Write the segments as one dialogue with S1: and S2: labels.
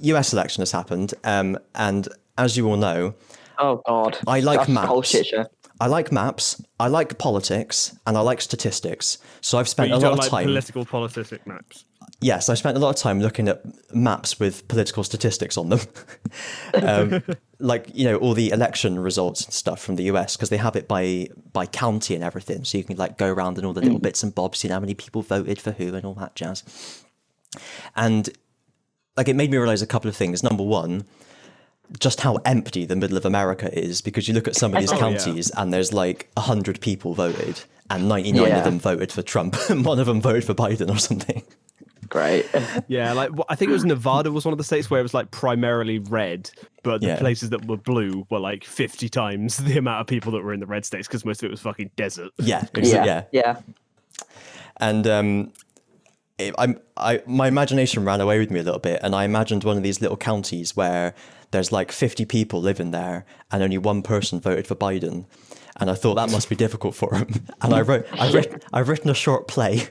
S1: US election has happened, and as you all know,
S2: Oh God,
S1: I like
S2: that's a whole
S1: maps.
S2: shit show.
S1: I like maps, I like politics, and I like statistics. So I've
S3: But
S1: spent
S3: you
S1: a
S3: don't
S1: lot of
S3: like
S1: time.
S3: political politic maps.
S1: Yes, I spent a lot of time looking at maps with political statistics on them. Like, you know, all the election results and stuff from the US, because they have it by county and everything. So you can like go around and all the little bits and bobs, you know, how many people voted for who and all that jazz. And like, it made me realize a couple of things. Number one, just how empty the middle of America is, because you look at some of these counties and there's like 100 people voted and 99 of them voted for Trump and one of them voted for Biden or something.
S2: Great.
S3: Yeah, like I think it was Nevada was one of the states where it was like primarily red, but the places that were blue were like 50 times the amount of people that were in the red states because most of it was fucking desert.
S1: Yeah. And my imagination ran away with me a little bit, and I imagined one of these little counties where there's like 50 people living there and only one person voted for Biden. And I thought that must be difficult for him. And I've written a short play.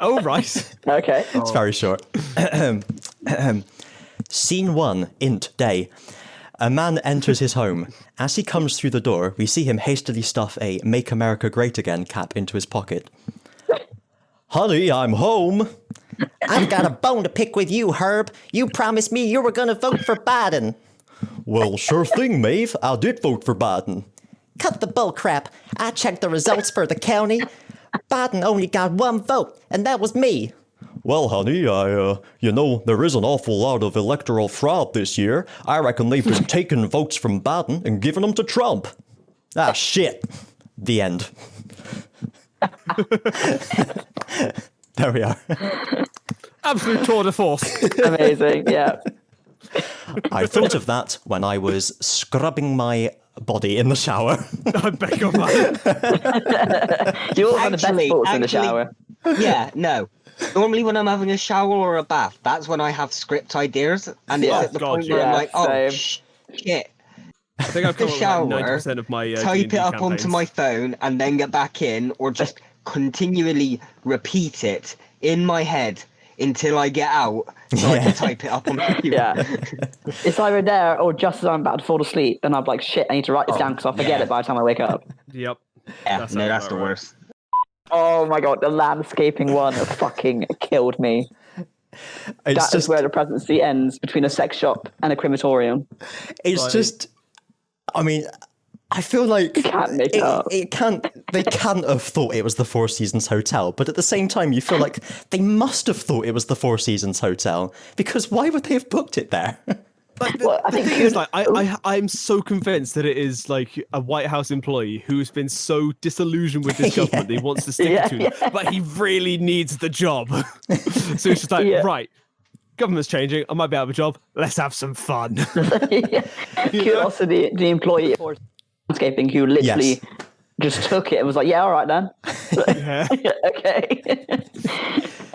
S3: Oh, right.
S2: Okay.
S1: It's very short. Scene 1, int day. A man enters his home. As he comes through the door, we see him hastily stuff a Make America Great Again cap into his pocket. Honey, I'm home.
S4: I've got a bone to pick with you, Herb. You promised me you were going to vote for Biden.
S1: Well, sure thing, Maeve. I did vote for Biden.
S4: Cut the bull crap. I checked the results for the county. Biden only got one vote, and that was me.
S1: Well, honey, there is an awful lot of electoral fraud this year. I reckon they've been taking votes from Biden and giving them to Trump. Ah, shit. The end. There we are.
S3: Absolute tour de force.
S2: Amazing. Yeah.
S1: I thought of that when I was scrubbing my body in the shower.
S3: I beg your pardon.
S2: You all have the best thoughts in the shower.
S5: Yeah, no. Normally when I'm having a shower or a bath, that's when I have script ideas, and it's at the point where I'm like, oh, shit.
S3: I think I've come up with like 90% of my
S5: type
S3: D&D
S5: it up
S3: campaigns.
S5: onto my phone and then get back in, or just continually repeat it in my head until I get out, so I can type it up on my computer.
S2: Yeah. It's either there or just as I'm about to fall asleep, and I'm like, shit, I need to write this down because I'll forget it by the time I wake up.
S3: Yep.
S5: Yeah, that's the worst.
S2: Oh my God, the landscaping one fucking killed me. That is where the presidency ends, between a sex shop and a crematorium.
S1: It's just, I mean, I feel like
S2: You can't make it up.
S1: they can't have thought it was the Four Seasons Hotel, but at the same time, you feel like they must have thought it was the Four Seasons Hotel, because why would they have booked it there?
S3: Like,
S2: I
S3: the
S2: think
S3: thing is, like, I'm so convinced that it is like a White House employee who's been so disillusioned with this government that he wants to stick it to them, but he really needs the job. So he's just like, right, government's changing, I might be out of a job, let's have some fun.
S2: Also, the employee for landscaping who literally just took it and was like, yeah, all right then. Okay.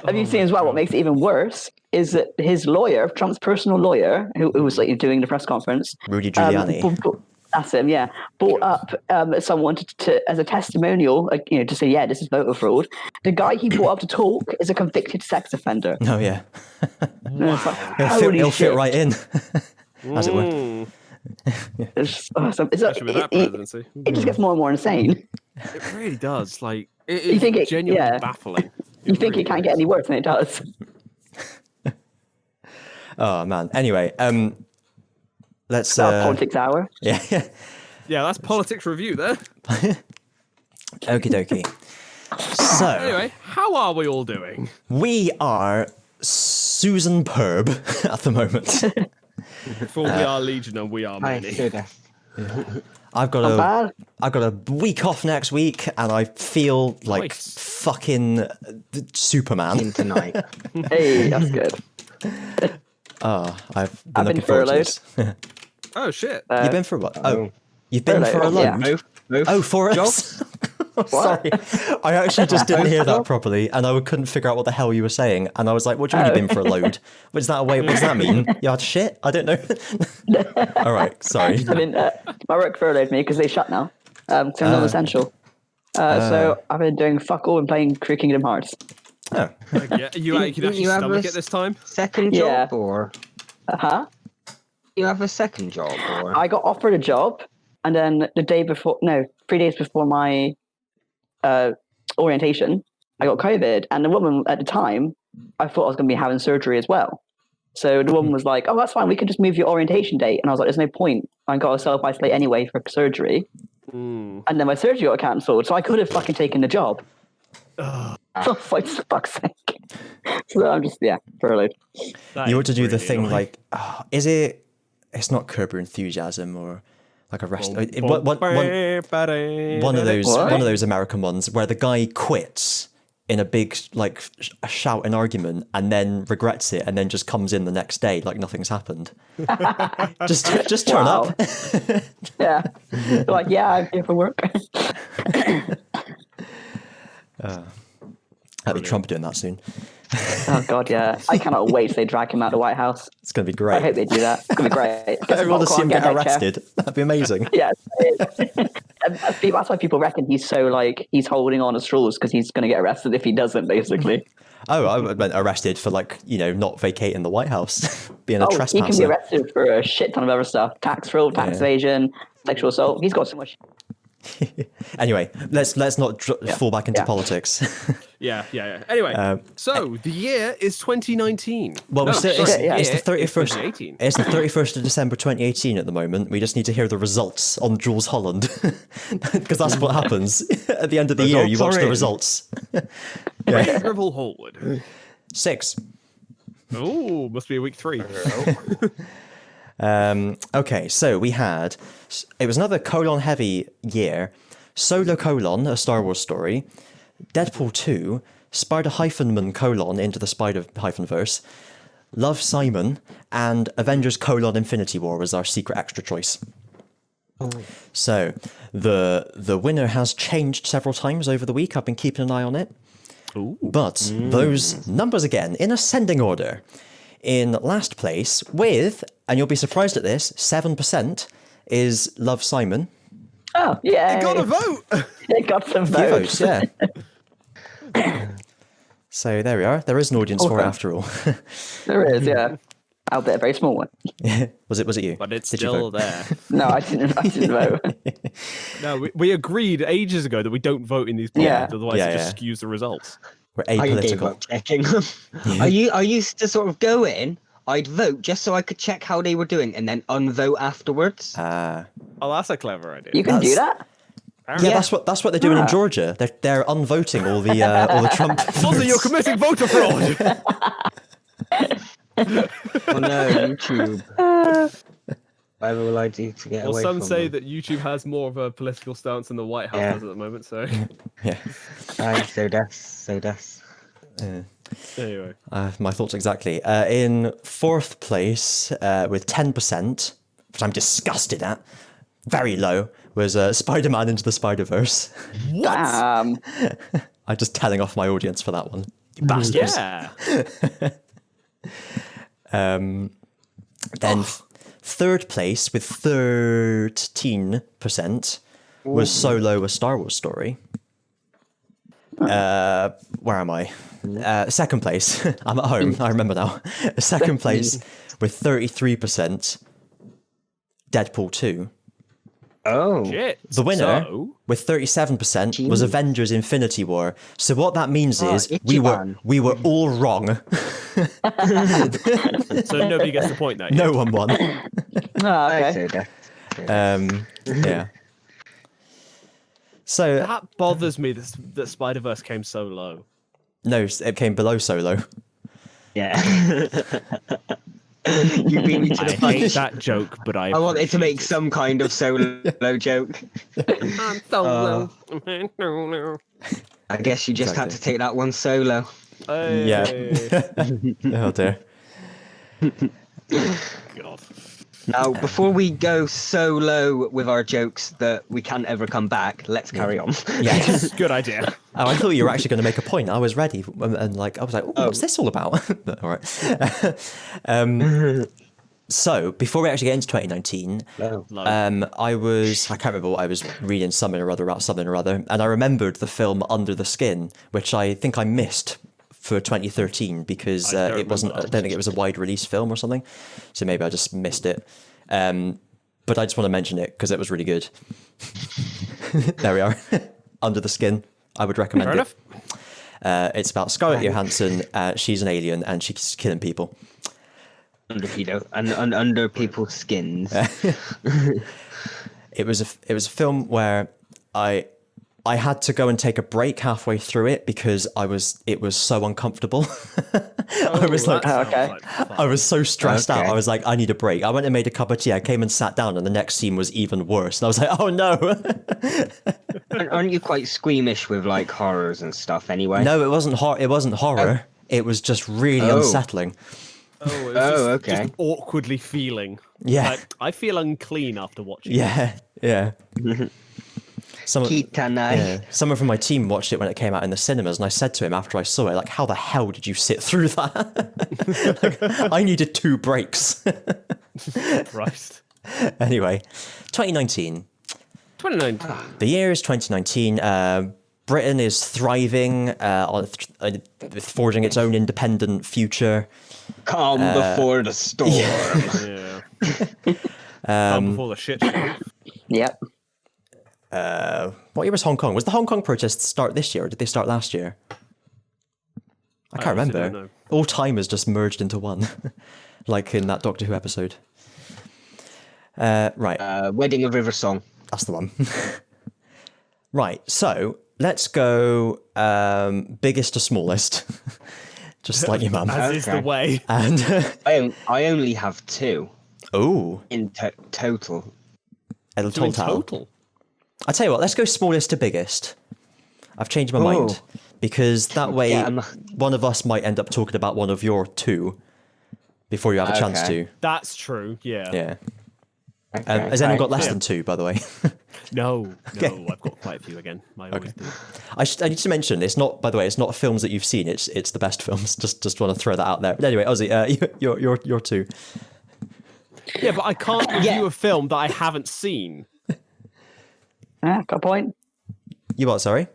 S2: Have you seen as well, what makes it even worse is that his lawyer, Trump's personal lawyer, who was like doing the press conference,
S1: Rudy Giuliani.
S2: That's him, yeah. Brought up someone to as a testimonial, like, to say, yeah, this is voter fraud. The guy he brought up to talk is a convicted sex offender.
S1: Oh yeah,
S2: Like,
S1: he'll fit right in, as it were.
S2: It's awesome.
S3: Especially with that presidency.
S2: It just gets more and more insane.
S3: It really does. Like,
S2: You think
S3: it's genuinely baffling.
S2: You think it can't get any worse than it does.
S1: Oh man. Anyway, let's
S2: politics hour.
S1: Yeah.
S3: Yeah, that's politics review there.
S1: Okie dokie. So
S3: Anyway, how are we all doing?
S1: we are Susan Perb at the moment.
S3: For we are legion and we are many.
S1: I've got a week off next week, and I feel like fucking Superman
S5: tonight.
S2: Hey, that's good.
S1: I've been looking forward to this.
S3: Oh shit!
S1: You've been for what? You've been for a load.
S5: Move.
S1: Oh, for us. Sorry, I actually just didn't hear that properly, and I couldn't figure out what the hell you were saying. And I was like, "What do you mean you've been for a load? What does that mean? You had shit? I don't know." All right, sorry.
S2: I mean, my work furloughed me because they shut now. Because I'm non-essential. So I've been doing fuck all and playing Kingdom Hearts.
S1: Oh.
S3: Yeah, you could actually stomach it this time.
S5: Second job or?
S2: Huh?
S5: You have a second job, or
S2: I got offered a job, and then 3 days before my orientation, I got COVID, and the woman at the time, I thought I was going to be having surgery as well. So the woman was like, "Oh, that's fine. We can just move your orientation date." And I was like, "There's no point. I got to self-isolate anyway for surgery." And then my surgery got cancelled, so I could have fucking taken the job. For fuck's sake. So I'm just furloughed.
S3: That
S1: You
S3: is
S1: ought to do the
S3: really
S1: thing
S3: annoying.
S1: like, it's not Curb Your Enthusiasm or like a rest. One
S3: What?
S1: of those American ones where the guy quits in a big like shout and argument and then regrets it and then just comes in the next day like nothing's happened. just turn
S2: Wow.
S1: up.
S2: Yeah. Like, I'm here for work.
S1: That'll be Trump doing that soon.
S2: Oh, God, yeah. I cannot wait till they drag him out of the White House.
S1: It's going to be
S2: I
S1: great.
S2: hope they do that. It's going to be great.
S1: Everyone will see him get
S2: that chair.
S1: arrested. That'd be amazing.
S2: Yeah. That's why people reckon he's so, like, he's holding on to straws because he's going to get arrested if he doesn't, basically.
S1: Oh, I meant arrested for like, not vacating the White House, being a
S2: He
S1: trespasser.
S2: can be arrested for a shit ton of other stuff. Tax fraud, tax evasion, sexual assault. He's got so much.
S1: Anyway, let's not fall back into politics.
S3: Yeah. Anyway, so the year is 2019.
S1: Well, it's the 31st.
S3: 2018.
S1: It's the 31st of December 2018 at the moment. We just need to hear the results on Jules Holland because that's what happens at the end of the year. You watch the results.
S3: Gribble Hallwood.
S1: 6.
S3: Oh, must be week 3.
S1: Okay, so it was another colon-heavy year. Solo: A Star Wars Story, Deadpool 2, Spider-Man: Into the Spider-Verse, Love, Simon, and Avengers: Infinity War was our secret extra choice. So the winner has changed several times over the week. I've been keeping an eye on it. But those numbers again in ascending order. In last place with, and you'll be surprised at this, 7% is Love, Simon.
S2: Oh, yeah.
S3: You got a vote.
S2: It got some
S1: Few
S2: votes.
S1: votes, yeah. So there we are. There is an audience for it after all.
S2: There is, yeah. Albeit a very small one.
S1: Was it you?
S3: But it's
S1: Did you
S3: still
S1: vote?
S3: there.
S2: No, I didn't vote.
S3: No, we agreed ages ago that we don't vote in these polls,
S2: Yeah.
S3: otherwise
S1: Yeah,
S3: it just
S1: yeah.
S3: skews the results.
S1: We're
S5: I gave
S1: apolitical.
S5: up checking. I used to sort of go in, I'd vote just so I could check how they were doing, and then unvote afterwards.
S3: Oh, that's a clever idea.
S2: You can do that?
S1: Yeah, that's what they're doing in Georgia. They're unvoting all the Trump.
S3: Also, you're committing voter fraud.
S5: Oh no, YouTube. Whatever will I do to get
S3: Well,
S5: away
S3: some
S5: from
S3: say
S5: them?
S3: that YouTube has more of a political stance than the White House
S5: Yeah.
S3: does at the moment. So
S1: Yeah.
S5: Aye, so das.
S3: anyway,
S1: My thoughts exactly. In fourth place, with 10%, which I'm disgusted at, very low, was Spider-Man Into the Spider-Verse.
S2: Damn.
S1: I'm just telling off my audience for that one. You bastards.
S3: yeah.
S1: Then third place with 13% was Solo: A Star Wars Story. Where am I? Second place. I'm at home. I remember now. Second place with 33%. Deadpool 2.
S5: Oh.
S3: Shit.
S1: The winner
S3: So,
S1: with 37% was Avengers: Infinity War. So what that means is
S5: Ichiban.
S1: we were all wrong.
S3: so nobody gets the point now.
S1: No one won.
S2: Oh,
S5: Aye,
S2: okay.
S5: so das.
S1: Yeah. So
S3: That bothers me that Spider-Verse came so low.
S1: no, it came below Solo.
S5: Yeah. You beat me to
S3: I
S5: the
S3: hate
S5: punch.
S3: that joke, but I
S5: I wanted to make
S3: appreciate
S5: some kind of solo joke.
S3: it. I'm solo. No.
S5: I guess you just had to
S1: Exactly.
S5: take that one solo.
S1: Yeah. Oh dear.
S3: God.
S5: Now, before we go so low with our jokes that we can't ever come back, let's carry on.
S1: Yes.
S3: Good idea.
S1: Oh, I thought you were actually going to make a point. I was ready, and like I was like, "Ooh, what's this all about?" But, all right. So before we actually get into 2019,
S5: No.
S1: I can't remember what I was reading, something or other about something or other, and I remembered the film Under the Skin, which I think I missed for 2013 because
S3: I don't
S1: it wasn't. I
S3: remember.
S1: don't think it was a wide release film or something. So maybe I just missed it. But I just want to mention it because it was really good. There we are. Under the Skin. I would recommend
S3: Fair
S1: it.
S3: enough.
S1: It's about Scarlett Johansson. She's an alien and she's killing people.
S5: Under people's skins.
S1: It was a film where I had to go and take a break halfway through it because it was so uncomfortable. I was like, I was so stressed out. I was like, I need a break. I went and made a cup of tea. I came and sat down, and the next scene was even worse. And I was like, oh no.
S5: Aren't you quite squeamish with like horrors and stuff anyway?
S1: No, it wasn't It wasn't horror. It was just really unsettling.
S3: Oh, it was just
S5: okay.
S3: awkwardly feeling.
S1: Yeah.
S3: Like, I feel unclean after watching it.
S1: Yeah.
S5: Kitanai.
S1: Someone from my team watched it when it came out in the cinemas, and I said to him after I saw it, like, how the hell did you sit through that? Like, I needed 2 breaks.
S3: Christ.
S1: Anyway, 2019.
S3: 2019.
S1: The year is 2019. Britain is thriving, forging its own independent future.
S5: Calm before the storm.
S3: Yeah. Come before the shit show.
S2: Yep.
S1: What year was Hong Kong? Was the Hong Kong protests start this year, or did they start last year? I can't
S3: honestly
S1: remember.
S3: don't know.
S1: All time has just merged into one, like in that Doctor Who episode. Right,
S5: Wedding of River Song.
S1: that's the one. Right, so let's go biggest to smallest, just like your mum.
S3: As is the
S5: Okay.
S3: way.
S1: And
S5: I only have 2
S1: oh,
S5: in total.
S1: El
S3: So in
S1: Total.
S3: total.
S1: I tell you what, let's go smallest to biggest. I've changed my
S5: Oh.
S1: mind because that way
S5: Yeah,
S1: one of us might end up talking about one of your 2 before you have a chance
S5: Okay.
S1: to.
S3: That's true. Yeah.
S1: Yeah.
S5: Okay,
S1: Has anyone got
S5: right.
S1: less
S3: Yeah.
S1: than 2, by the way?
S3: No, I've got quite a few again. I always do.
S1: I need to mention it's not. By the way, it's not films that you've seen. It's the best films. Just want to throw that out there. But anyway, Ozzy, you're 2.
S3: Yeah, but I can't review a film that I haven't seen.
S2: Got a point.
S1: You what? Sorry.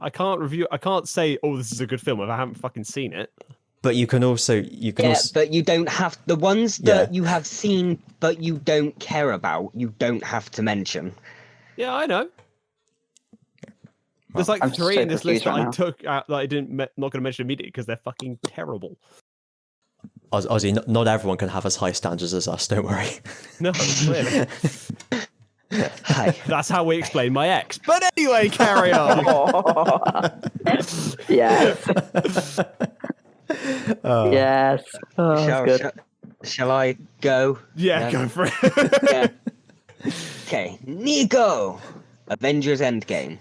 S3: I can't say, oh, this is a good film if I haven't fucking seen it.
S1: But you can also
S5: Yeah, but you don't have the ones that
S1: Yeah.
S5: you have seen but you don't care about. You don't have to mention.
S3: Yeah, I know. There's like
S2: I'm
S3: 3
S2: so
S3: in this list
S2: confused
S3: that
S2: right
S3: I took out that I not going to mention immediately because they're fucking terrible.
S1: Ozzy. Not everyone can have as high standards as us. Don't worry.
S3: No, clearly.
S1: Hi.
S3: That's how we explain my ex. But anyway, carry on.
S2: Yes. Yes. Oh,
S5: Shall,
S2: that's good.
S5: shall I go?
S3: Yeah, go for it.
S5: Yeah. Okay, Nico. Avengers Endgame.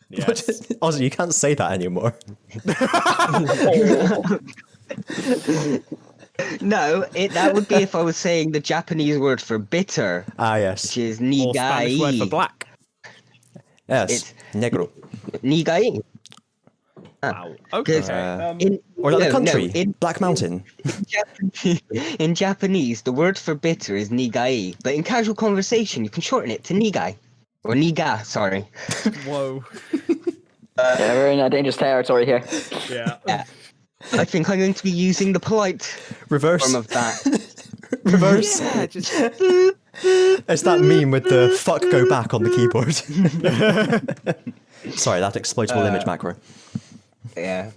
S3: Yes.
S1: Ozzy, you can't say that anymore.
S5: No, that would be if I was saying the Japanese word for bitter,
S1: Ah, yes.
S5: which is
S3: Or Spanish word for
S5: nigai.
S3: black.
S1: Yes.
S5: It's-
S1: Negro.
S5: Nigai.
S3: Wow. Okay.
S1: Or like the country. Black Mountain.
S5: In Japanese, the word for bitter is nigai, but in casual conversation, you can shorten it to nigai. Or niga, sorry.
S3: Whoa.
S2: Yeah, we're in a dangerous territory here.
S3: Yeah.
S5: Yeah. I think I'm going to be using the polite
S1: Reverse.
S5: form of that.
S1: Reverse.
S3: Yeah, just
S1: It's that meme with the fuck go back on the keyboard. Sorry, that exploitable image macro.
S5: Yeah.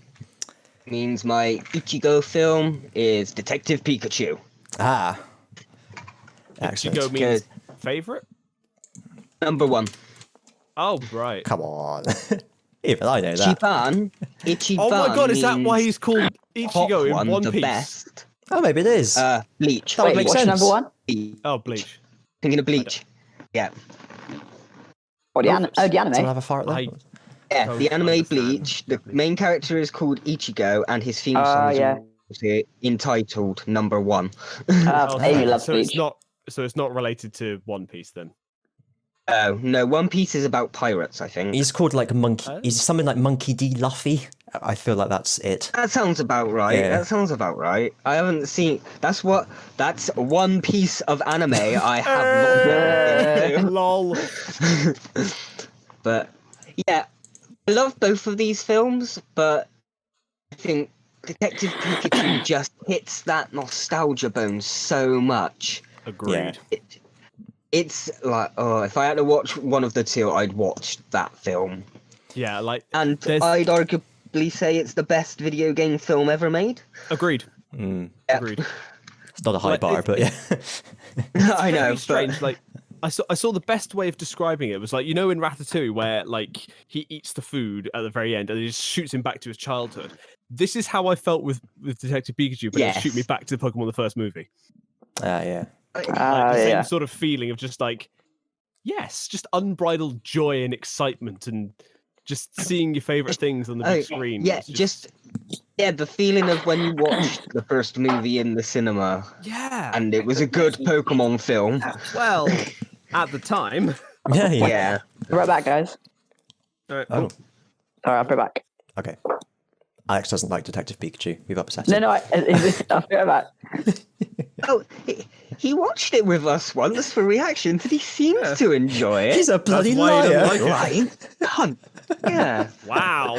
S5: Means my Ichigo film is Detective Pikachu.
S1: Ah.
S3: Ichigo
S1: Excellent.
S3: means favorite.
S5: Number 1.
S3: Oh right.
S1: Come on. Even I know that.
S5: Ichiban.
S3: Oh my god, is that
S5: means
S3: why he's called
S5: hot
S3: Ichigo in One
S5: the
S3: Piece?
S5: best.
S1: Oh, maybe it is.
S5: Bleach.
S1: That would
S2: Wait,
S1: make
S2: what's
S1: sense.
S2: number 1?
S3: Oh, Bleach.
S5: Thinking of Bleach. Yeah.
S2: Oh, the
S1: Someone
S2: anime.
S1: have a fart there?
S3: I-
S5: Yeah,
S3: Don't
S5: the anime
S3: understand.
S5: Bleach, the main character is called Ichigo, and his theme
S2: Ah,
S5: song is
S2: yeah.
S5: also entitled Number 1.
S3: Oh,
S2: Amy loves
S3: so
S2: Bleach.
S3: it's not related to One Piece then.
S5: Oh, no, One Piece is about pirates, I think.
S1: He's called like Monkey.
S3: Oh.
S1: He's something like Monkey D. Luffy. I feel like that's it.
S5: That sounds about right.
S1: Yeah.
S5: That sounds about right. I haven't seen. That's one piece of anime I have not.
S3: Lol.
S5: But yeah, I love both of these films, but I think Detective Pikachu just hits that nostalgia bone so much.
S3: Agreed.
S5: It's like, oh, if I had to watch one of the two, I'd watch that film.
S3: Yeah, like
S5: And
S3: there's
S5: I'd arguably say it's the best video game film ever made.
S3: agreed.
S5: Yep.
S3: Agreed.
S1: It's not a high
S3: Like,
S1: bar, but yeah.
S5: I know,
S3: Very strange. Like I saw the best way of describing it was like, you know, in Ratatouille where like he eats the food at the very end and it just shoots him back to his childhood. This is how I felt with Detective Pikachu, but it shoot me back to the Pokemon the first movie.
S1: Yeah.
S3: Like the same
S2: yeah.
S3: sort of feeling of just like, yes, just unbridled joy and excitement and just seeing your favorite things on the big screen.
S5: Yeah,
S3: was
S5: just the feeling of when you watched the first movie in the cinema.
S3: yeah.
S5: And it was a good Pokemon film.
S3: Well, at the time.
S1: Yeah.
S5: Yeah.
S2: Be right back, guys.
S3: Alright.
S1: Oh,
S2: Sorry, I'll be right back.
S1: okay. Alex doesn't like Detective Pikachu. We've upset
S2: No,
S1: him.
S2: no, I'll be right back.
S5: Oh, he watched it with us once for reactions, and he seems to enjoy it.
S1: He's a bloody
S3: why he doesn't
S1: liar.
S3: like it.
S5: right. Cunt. Yeah.
S3: Wow.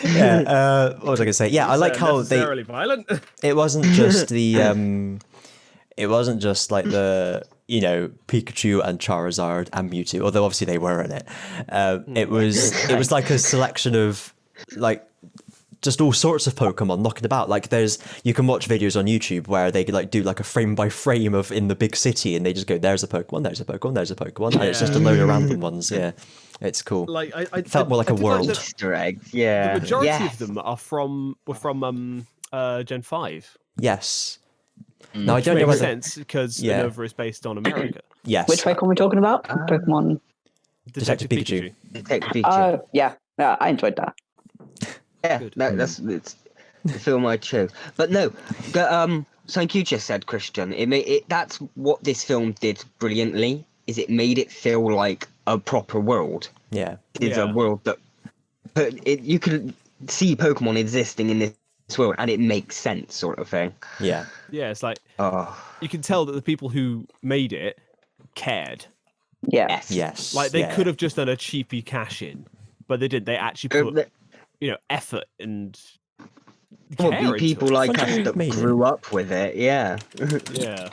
S1: Yeah. What was I going to say? Yeah, I like how they.
S3: necessarily violent.
S1: It wasn't just the. It wasn't just like the Pikachu and Charizard and Mewtwo, although obviously they were in it. It was like a selection of like just all sorts of Pokemon knocking about. Like you can watch videos on YouTube where they like do like a frame by frame of in the big city, and they just go, "There's a Pokemon, there's a Pokemon, there's a Pokemon," and it's just a load of random ones. Yeah, it's cool.
S3: Like I
S1: Felt more like a
S3: did like
S1: world.
S3: that
S5: Easter eggs. Yeah.
S3: the majority
S5: Yes.
S3: of them were from Gen 5.
S1: Yes. No, I
S3: Which
S1: don't know
S3: makes
S1: whether.
S3: sense because
S1: Yeah.
S3: Unova is based on America.
S1: Yes.
S2: Which Pokemon are we talking about? Pokemon.
S1: Detective Pikachu.
S5: Detective Pikachu.
S2: Oh, yeah. Yeah, I enjoyed that.
S5: Yeah,
S3: Good.
S5: no, it's the film I chose. But no, something you just said, Christian. That's what this film did brilliantly. Is it made it feel like a proper world.
S1: Yeah.
S5: It's a
S3: Yeah.
S5: world that, you could see Pokemon existing in this world, and it makes sense, sort of thing.
S1: Yeah.
S3: Yeah, it's like
S5: Oh,
S3: you can tell that the people who made it cared.
S2: Yeah.
S5: yes.
S1: Yes.
S3: Like they
S1: yeah.
S3: could have just done a cheapy cash in, but they didn't. They actually put effort and
S5: Well,
S3: care
S5: be
S3: into
S5: people
S3: it.
S5: like
S1: Wonder
S5: us
S1: who
S5: that
S1: made it.
S5: grew up with it. Yeah.
S3: Yeah.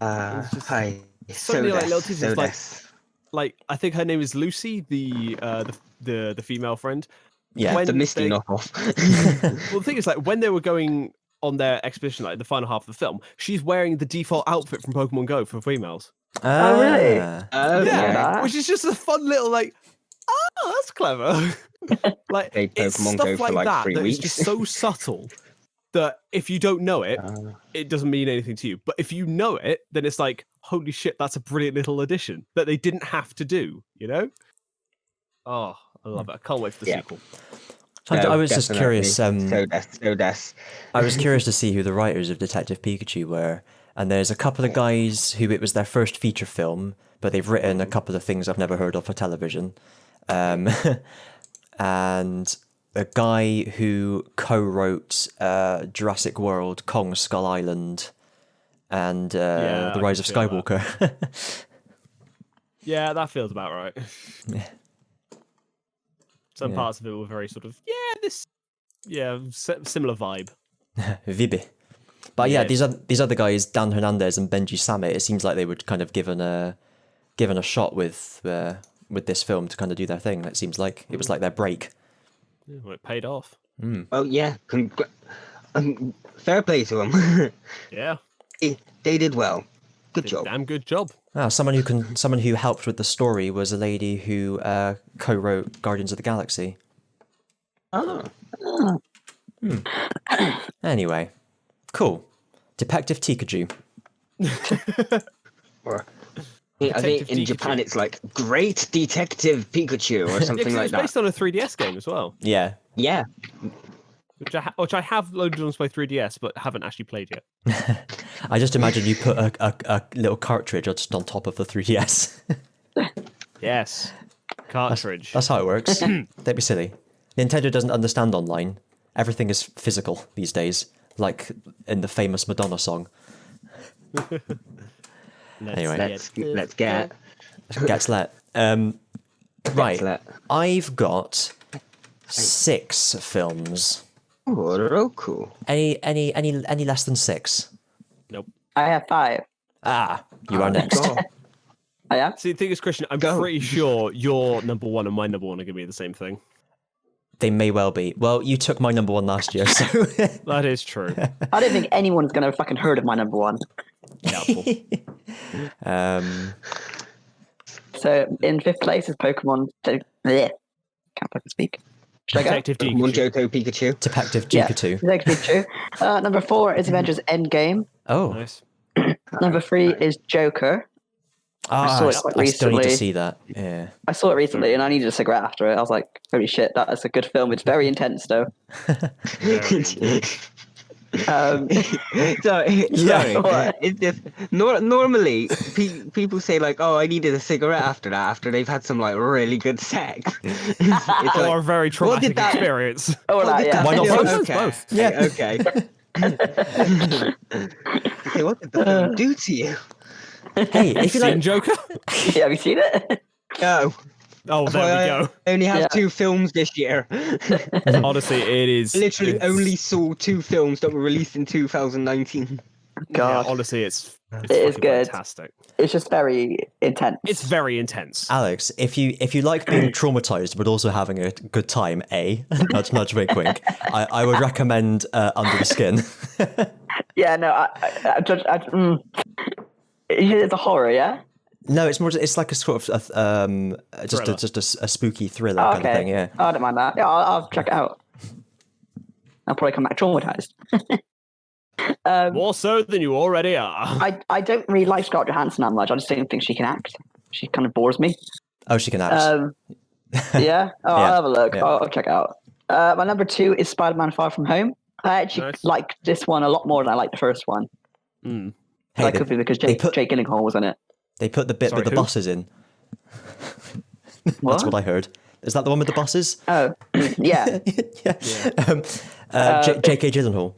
S5: Hi.
S3: so many, like, little teasers, like-
S5: Sodas.
S3: Like I think her name is Lucy, the female friend.
S1: Yeah.
S3: when
S5: The Misty
S3: they-
S5: knockoff.
S3: Well, the thing is, like when they were going on their expedition, like the final half of the film, she's wearing the default outfit from Pokemon Go for females.
S2: Oh, really?
S5: Oh,
S3: Yeah,
S2: that.
S3: which is just a fun little like, oh, that's clever. Like
S5: Played
S3: it's
S5: Pokemon
S3: stuff
S5: Go for,
S3: like
S5: like,
S3: that
S5: 3
S3: that is
S5: weeks.
S3: just so subtle that if you don't know it, it doesn't mean anything to you. But if you know it, then it's like, holy shit, that's a brilliant little addition that they didn't have to do. You know? Oh, I love it. I can't wait for the
S5: Yeah.
S3: sequel.
S1: I was just
S5: definitely.
S1: curious.
S5: Sodas.
S1: I was curious to see who the writers of Detective Pikachu were, and there's a couple of guys who it was their first feature film, but they've written a couple of things I've never heard of for television, and a guy who co-wrote Jurassic World, Kong Skull Island, and
S3: Yeah,
S1: The
S3: I
S1: Rise of
S3: can feel that.
S1: Skywalker.
S3: Yeah, that feels about right. Some
S1: Yeah.
S3: parts of it were very sort of similar vibe.
S1: Vibe. But yeah,
S3: Yes.
S1: these other guys, Dan Hernandez and Benji Samit, it seems like they were kind of given a shot with this film to kind of do their thing. It seems like it was like their break.
S3: Yeah, well, it paid off.
S5: Oh yeah. Fair play to them.
S3: Yeah,
S5: They did well. Good
S3: did a
S5: job.
S3: damn good job.
S1: Someone who helped with the story was a lady who co-wrote Guardians of the Galaxy.
S5: Oh.
S1: Anyway, cool. Detective Pikachu.
S5: Or, I think in
S3: Detective
S5: Japan
S3: Pikachu.
S5: it's like Great Detective Pikachu or
S3: Yeah, 'cause
S5: something
S3: it
S5: like
S3: was
S5: that.
S3: based on a 3DS game as well,
S1: Yeah.
S5: Yeah.
S3: which I have loaded onto my 3DS but haven't actually played yet.
S1: I just imagine you put a little cartridge just on top of the 3DS.
S3: Yes, cartridge.
S1: That's how it works. Don't be silly. Nintendo doesn't understand online. Everything is physical these days, like in the famous Madonna song. Anyway.
S5: Let's get
S1: Gets let. Right.
S5: let.
S1: I've got 6 films.
S5: Oh, they're all cool.
S1: Any less than 6?
S3: Nope.
S2: I have 5.
S1: Ah, you are next.
S5: God.
S2: I am.
S3: See, the thing is, Christian, I'm
S5: Go.
S3: pretty sure your number 1 and my number 1 are going to be the same thing.
S1: They may well be. Well, you took my number 1 last year, so
S3: That is true.
S2: I don't think anyone's going to fucking heard of my number 1.
S3: Doubtful.
S2: So in 5th place is Pokemon. Bleh. Can't fucking speak. Should I go?
S3: Detective
S5: Pokemon
S3: Pikachu.
S5: Johto Pikachu.
S1: Detective
S2: Yeah.
S1: Pikachu.
S2: Detective Pikachu. Number 4 is Avengers Endgame.
S1: Oh,
S3: Nice.
S2: Number 3 is Joker.
S1: ah,
S2: saw
S1: I
S2: it quite
S1: still need to
S2: recently.
S1: see that. Yeah.
S2: I saw it recently and I needed a cigarette after it. I was like, holy shit, that is a good film. It's very intense though.
S5: Sorry,
S2: what?
S5: it's just normally people say like, "Oh, I needed a cigarette after that," after they've had some like really good sex. It's
S3: Or
S5: like,
S3: a very
S5: what
S3: traumatic
S5: did that-
S3: experience.
S2: Oh, that, yeah.
S1: Why not
S5: Yeah,
S1: both?
S5: Okay.
S3: Both.
S1: Yeah.
S5: Okay. Okay, what did the film do to you?
S1: Hey, if you
S3: Seen
S1: like,
S3: Joker?
S2: Yeah, have you seen it?
S5: No.
S3: Oh,
S5: That's
S3: there
S5: why
S3: we go.
S5: I only have
S2: Yeah.
S5: 2 films this year.
S3: Honestly, it is.
S5: Literally
S3: it's-
S5: only saw 2 films that were released in 2019.
S2: God,
S3: Yeah, honestly, it's
S2: It is
S3: fucking
S2: good.
S3: fantastic.
S2: it's just very intense.
S3: It's very intense.
S1: Alex, if you like being traumatized but also having a good time, nudge nudge wink wink, I would recommend Under the Skin.
S2: Yeah, no, it's a horror, yeah?
S1: No, it's like a sort of
S3: Thriller.
S1: just a spooky thriller
S2: Oh,
S1: kind of thing. Yeah.
S2: Oh, I don't mind that. Yeah, I'll check it out. I'll probably come back traumatized.
S3: More so than you already are.
S2: I don't really like Scarlett Johansson that much. I just don't think she can act. She kind of bores me.
S1: Oh, she can act.
S2: Yeah? Oh,
S1: Yeah,
S2: I'll have a look.
S1: yeah.
S2: I'll check it out. My number 2 is Spider-Man Far From Home. I actually
S3: Nice.
S2: like this one a lot more than I like the first one.
S3: Mm.
S1: Hey,
S2: That
S1: they,
S2: could be because
S1: they put-
S2: Jake Gyllenhaal was in it.
S1: they put the bit
S3: Sorry,
S1: with the
S3: who?
S1: buses in.
S2: What?
S1: That's what I heard. Is that the one with the buses?
S2: Oh, yeah.
S1: yeah. J.K. Gyllenhaal.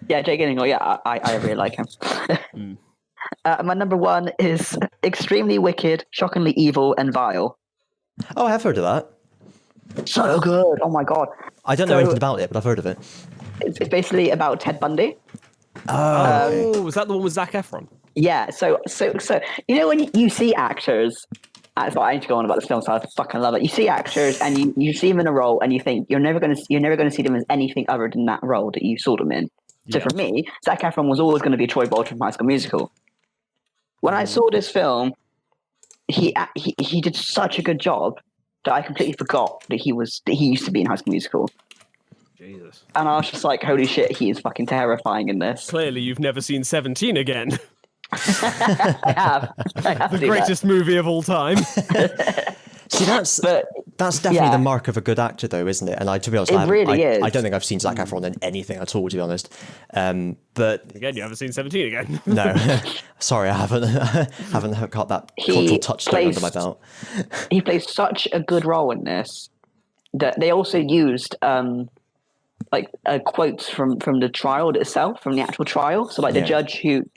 S2: Yeah, Jake Gyllenhaal. Yeah, I really like him. My number 1 is extremely wicked, shockingly evil, and vile.
S1: Oh, I have heard of that.
S2: So good. Oh my god.
S1: I don't know
S2: So-
S1: anything about it, but I've heard of it.
S2: It's basically about Ted Bundy.
S3: Oh, was that the one with Zac Efron?
S2: Yeah. So you know when you see actors. That's what I need to go on about this film. So I fucking love it. You see actors and you see them in a role and you think you're never gonna see them as anything other than that role that you saw them in. So for me, Zac Efron was always going to be Troy Bolton from High School Musical. When I saw this film, he did such a good job that I completely forgot that he used to be in High School Musical.
S3: Jesus.
S2: And I was just like, holy shit, he is fucking terrifying in this.
S3: Clearly, you've never seen 17 again.
S2: I have
S3: The
S2: seen that.
S3: greatest movie of all time.
S1: See, that's
S2: But
S1: definitely
S2: yeah.
S1: the mark of a good actor, though, isn't it? And to be honest,
S2: It really is.
S1: I don't think I've seen Zac Efron in anything at all, to be honest. But
S3: Again, you haven't seen 17 again.
S1: no, sorry, I haven't haven't got that
S2: He
S1: cultural touchstone under my
S2: plays-
S1: belt.
S2: he plays such a good role in this that they also used quotes from the trial itself, from the actual trial. So like the
S1: Yeah.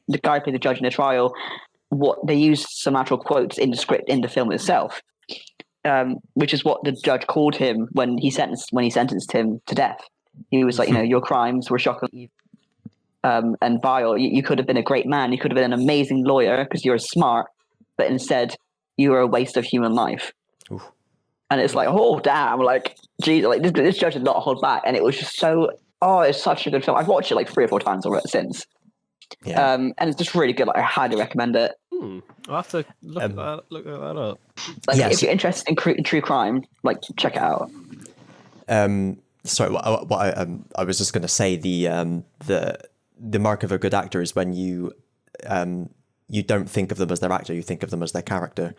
S2: the guy who played the judge in the trial, what they used some actual quotes in the script in the film itself, which is what the judge called him when he sentenced him to death. He was like, your crimes were shocking and vile. You could have been a great man. You could have been an amazing lawyer because you're smart, but instead you were a waste of human life.
S1: Oof.
S2: And it's like, oh damn, like, geez, like this judge did not hold back, and it was just so. Oh, it's such a good film. I've watched it like 3 or 4 times already since,
S1: Yeah.
S2: and it's just really good. Like, I highly recommend it.
S3: I'll have to look that up.
S2: Like,
S1: Yes.
S2: if you're interested in true crime, like, check it out.
S1: Sorry, I was just going to say the mark of a good actor is when you don't think of them as their actor, you think of them as their character.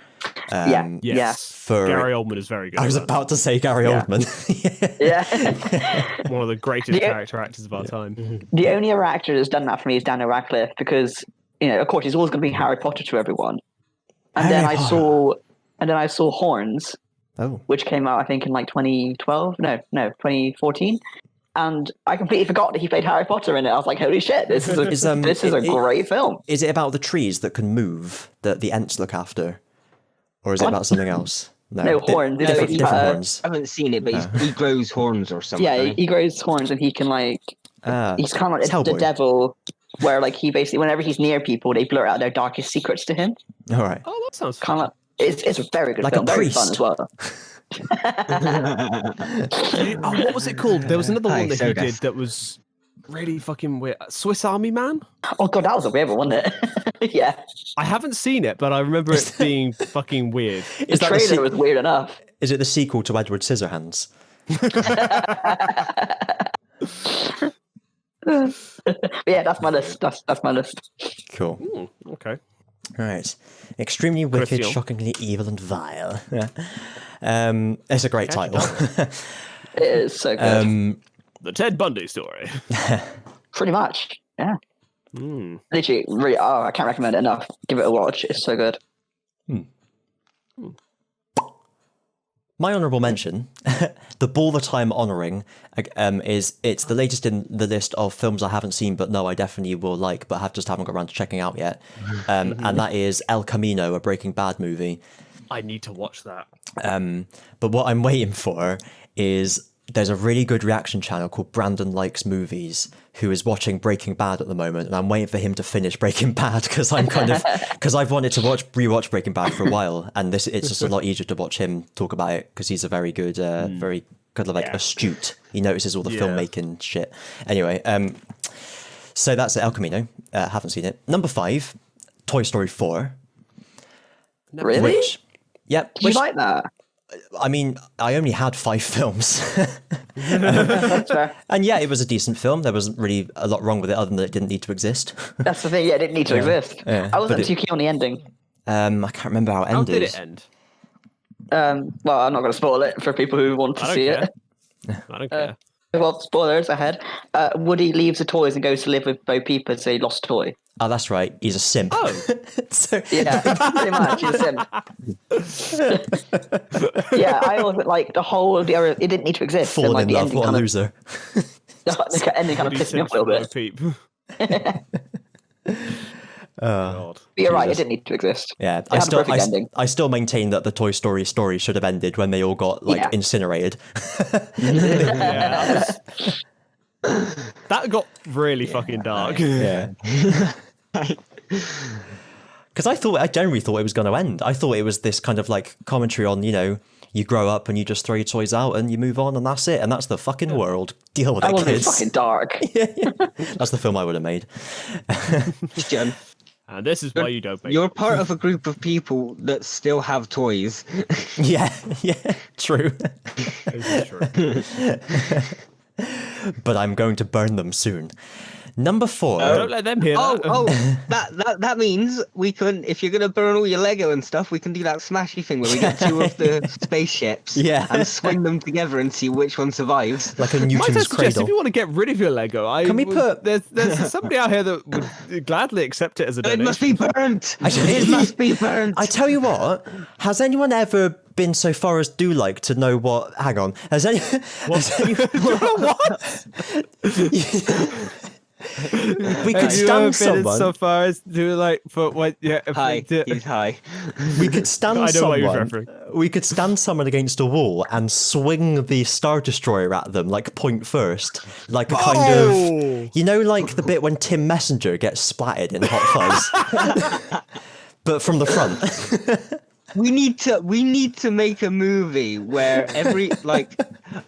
S2: Yeah.
S3: Yes.
S1: For
S3: Gary Oldman is very good.
S1: I was
S3: at that.
S1: about to say Gary
S2: Yeah.
S1: Oldman.
S2: Yeah.
S3: One of the greatest
S2: Yeah.
S3: character actors of our time.
S2: The only other actor that's done that for me is Daniel Radcliffe because of course, he's always going to be Harry Potter to everyone. And then
S1: Harry
S2: I saw Horns,
S1: Oh,
S2: which came out I think in like 2012. No, 2014. And I completely forgot that he played Harry Potter in it. I was like, "Holy shit! This is a great film."
S1: is it about the trees that can move that the Ents look after, or is it
S2: What?
S1: about something else?
S2: No, horns.
S1: Different horns.
S5: I haven't seen it, but he grows horns or something.
S2: Yeah, he grows horns and he can like. He's kind of
S1: it's
S2: like the
S1: Hellboy.
S2: devil, where like he basically, whenever he's near people, they blurt out their darkest secrets to him.
S1: All right.
S3: Oh, that sounds
S2: Kind of. It's a very good
S1: Like
S2: film,
S1: a
S2: very fun
S1: priest.
S2: as well.
S3: Oh, what was it called? There was another
S5: Hi,
S3: one that he
S5: Sodas.
S3: did that was really fucking weird. Swiss Army Man?
S2: Oh god, that was a weird one, wasn't it? Yeah,
S3: I haven't seen it, but I remember it being fucking weird.
S2: the trailer was weird enough.
S1: Is it the sequel to Edward Scissorhands?
S2: But yeah, that's my list. That's my list.
S1: Cool.
S3: Okay.
S1: Right. Extremely wicked,
S3: Christian.
S1: shockingly evil and vile. Yeah. It's a great title.
S2: It is so good.
S3: The Ted Bundy story.
S2: Pretty much. Yeah. Literally, really. Oh, I can't recommend it enough. Give it a watch. It's so good.
S1: My honourable mention, the ball that I'm honouring, it's the latest in the list of films I haven't seen but know I definitely will like, but just haven't got around to checking out yet. And that is El Camino, a Breaking Bad movie.
S3: I need to watch that.
S1: But what I'm waiting for is there's a really good reaction channel called Brandon Likes Movies who is watching Breaking Bad at the moment, and I'm waiting for him to finish Breaking Bad because I've wanted to rewatch Breaking Bad for a while, and it's just a lot easier to watch him talk about it because he's a very good, very kind of like astute. He notices all the filmmaking shit. Anyway, so that's El Camino. Haven't seen it. Number 5, Toy Story 4.
S2: Really?
S1: Yep.
S2: Did you like that?
S1: I mean, I only had 5 films.
S2: That's fair.
S1: And yeah, it was a decent film. There wasn't really a lot wrong with it other than it didn't need to exist.
S2: That's the thing. Yeah, it didn't need to exist.
S1: yeah,
S2: I wasn't
S1: but
S2: too keen on the ending.
S1: I can't remember how it
S3: How
S1: ended.
S3: did it end?
S2: Well, I'm not going to spoil it for people who want to
S3: I don't
S2: see
S3: care.
S2: it.
S3: I don't care.
S2: Well, spoilers ahead. Woody leaves the toys and goes to live with Bo Peep as a lost toy.
S1: Oh, that's right. He's a simp.
S3: Oh.
S1: So,
S2: Yeah, pretty much. He's a sim. Yeah, I always like the whole. It didn't need to exist. and,
S1: fallen
S2: like,
S1: in
S2: the
S1: love.
S2: ending
S1: What a
S2: kind of,
S1: loser.
S2: the ending kind of pissed me off a little bit.
S3: Peep. God.
S2: But you're right. It
S1: Jesus.
S2: didn't need to exist.
S1: Yeah,
S2: It had a perfect ending.
S1: I still maintain that the Toy Story story should have ended when they all got like
S2: Yeah.
S1: incinerated.
S3: Yeah, that got really fucking dark.
S1: Yeah. Because I generally thought it was going to end. I thought it was this kind of like commentary on, you grow up and you just throw your toys out and you move on and that's it. And that's the fucking world. Deal with
S2: That
S1: it,
S2: would be
S1: kids.
S2: fucking dark.
S1: That's the film I would have made.
S5: Christian,
S3: And this is why you don't make
S5: you're part of a group of people that still have toys.
S1: Yeah, true.
S3: This is true.
S1: But I'm going to burn them soon. Number 4.
S3: Don't let them hear that.
S5: That means we can, if you're gonna burn all your Lego and stuff, we can do that smashy thing where we get 2 of the spaceships
S1: Yeah.
S5: and swing them together and see which one survives.
S1: Like a
S3: Might I
S1: Newton's
S3: suggest
S1: cradle.
S3: if you want to get rid of your Lego,
S1: Can we put-
S3: there's somebody out here that would gladly accept it as a
S5: It
S3: donation.
S5: must be burnt. It must be burnt.
S1: I tell you what, has anyone ever been so far as do like to know what? Hang on, has any? We could
S3: Have you
S1: stand
S3: ever been
S1: someone.
S3: so far as to like for what? Yeah,
S5: Hi, he's high.
S1: We could stand
S3: I know what you're
S1: someone.
S3: referring.
S1: We could stand someone against a wall and swing the Star Destroyer at them, like point first, like a kind of, like the bit when Tim Messenger gets splatted in Hot Fuzz, but from the front.
S5: We need to make a movie where every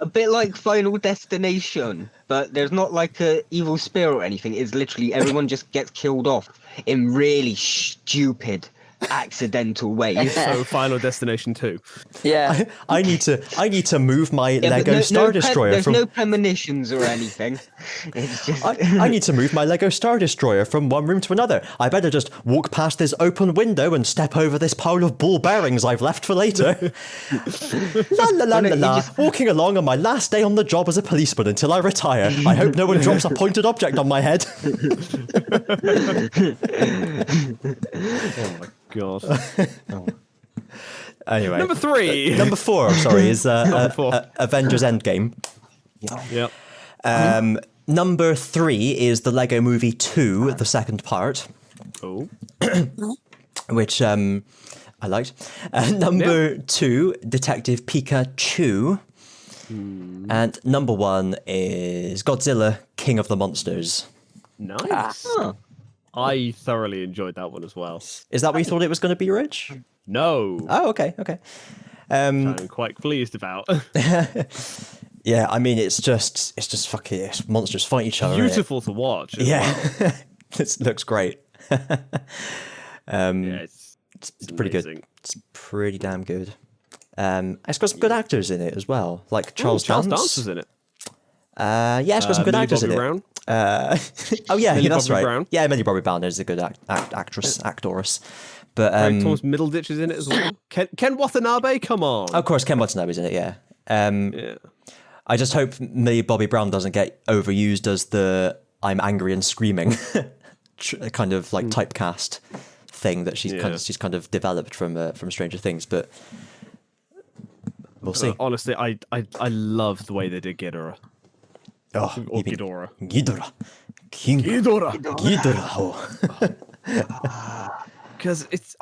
S5: a bit like Final Destination, but there's not like a evil spirit or anything. It's literally everyone just gets killed off in really stupid, accidental ways.
S3: So Final Destination 2.
S2: Yeah.
S1: I need to move my
S5: Yeah, but
S1: Lego Star Destroyer
S5: there's
S1: from.
S5: no premonitions or anything. It's just
S1: I need to move my Lego Star Destroyer from one room to another. I better just walk past this open window and step over this pile of ball bearings I've left for later. La la la la la. Walking along on my last day on the job as a policeman until I retire. I hope no one drops a pointed object on my head.
S3: God.
S1: Anyway.
S3: Number 3.
S1: Number 4, sorry, is
S3: four.
S1: Avengers Endgame.
S3: Yep.
S1: Number 3 is the Lego Movie 2, the second part.
S3: Oh.
S1: Which I liked. Number 2, Detective Pikachu. And number 1 is Godzilla, King of the Monsters.
S3: Nice. I thoroughly enjoyed that one as well.
S1: Is that what you thought it was going to be, Rich?
S3: No.
S1: Oh, okay.
S3: I'm quite pleased about.
S1: Yeah, I mean, it's just fucking monsters fight each other.
S3: Beautiful to watch.
S1: Yeah, it looks great.
S3: It's
S1: pretty good. It's pretty damn good. It's got some good actors in it as well, like Charles Dance.
S3: Dance is in it.
S1: Yeah, it's got some good
S3: Millie
S1: actors
S3: Bobby
S1: in
S3: Brown.
S1: it. Oh yeah,
S3: Millie
S1: that's
S3: Bobby
S1: right.
S3: Brown.
S1: Yeah, Millie Bobby Brown is a good actress. But
S3: Thomas Middleditch is in it as well. Ken Watanabe, come on.
S1: of course, Ken Watanabe's in it. Yeah.
S3: Yeah.
S1: I just hope Millie Bobby Brown doesn't get overused as the "I'm angry and screaming" kind of like typecast thing that she's kind of developed from Stranger Things. But we'll see.
S3: Honestly, I love the way they did Ghidorah.
S1: Oh,
S3: Or Ghidorah.
S1: Ghidorah. King Ghidorah. Oh.
S3: Because it's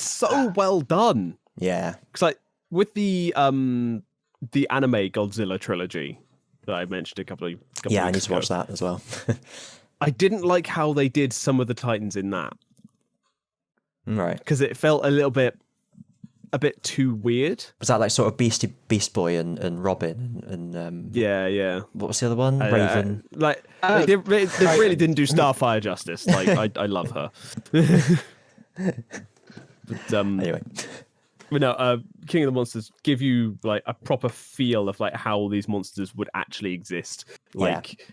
S3: so well done.
S1: Yeah.
S3: Because like with the anime Godzilla trilogy that I mentioned a couple of
S1: Yeah, I
S3: weeks
S1: need to watch
S3: ago,
S1: that as well.
S3: I didn't like how they did some of the Titans in that
S1: Right.
S3: because it felt a bit too weird.
S1: Was that like sort of Beast Boy and Robin and
S3: Yeah.
S1: what was the other one? Raven.
S3: They really didn't do Starfire justice. Like I love her. But
S1: Anyway.
S3: But no, King of the Monsters give you like a proper feel of like how these monsters would actually exist. Like,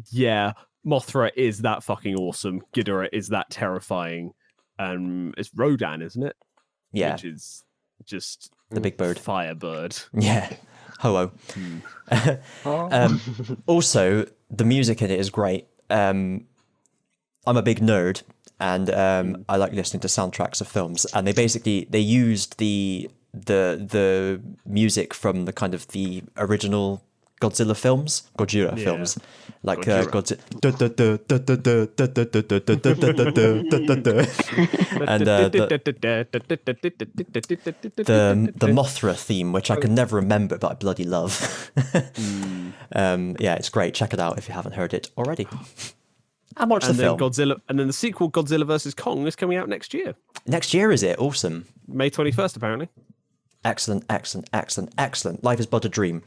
S3: yeah, Mothra is that fucking awesome. Ghidorah is that terrifying. It's Rodan, isn't it?
S1: Yeah.
S3: Which is just
S1: The big bird.
S3: Firebird.
S1: Yeah. Ho-oh. Also, the music in it is great. I'm a big nerd, and I like listening to soundtracks of films. And they used the music from the kind of the original Godzilla films, films, like Godzilla, and the Mothra theme, which I can never remember, but I bloody love. Yeah, it's great. Check it out if you haven't heard it already. And watch the film.
S3: And then the sequel, Godzilla vs. Kong, is coming out next year.
S1: Next year, is it? Awesome.
S3: May 21st, apparently.
S1: Excellent. Life is but a dream.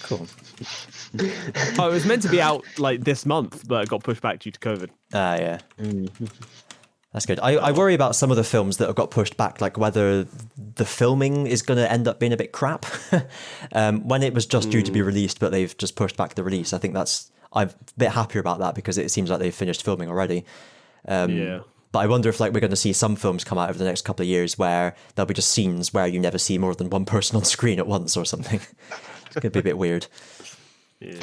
S1: Cool.
S3: Oh, it was meant to be out like this month, but it got pushed back due to COVID.
S1: Yeah. That's good. I worry about some of the films that have got pushed back, like whether the filming is going to end up being a bit crap. When it was just due to be released, but they've just pushed back the release. I think I'm a bit happier about that because it seems like they've finished filming already. But I wonder if like we're going to see some films come out over the next couple of years where there'll be just scenes where you never see more than one person on screen at once or something. It's going to be a bit weird.
S3: Yeah.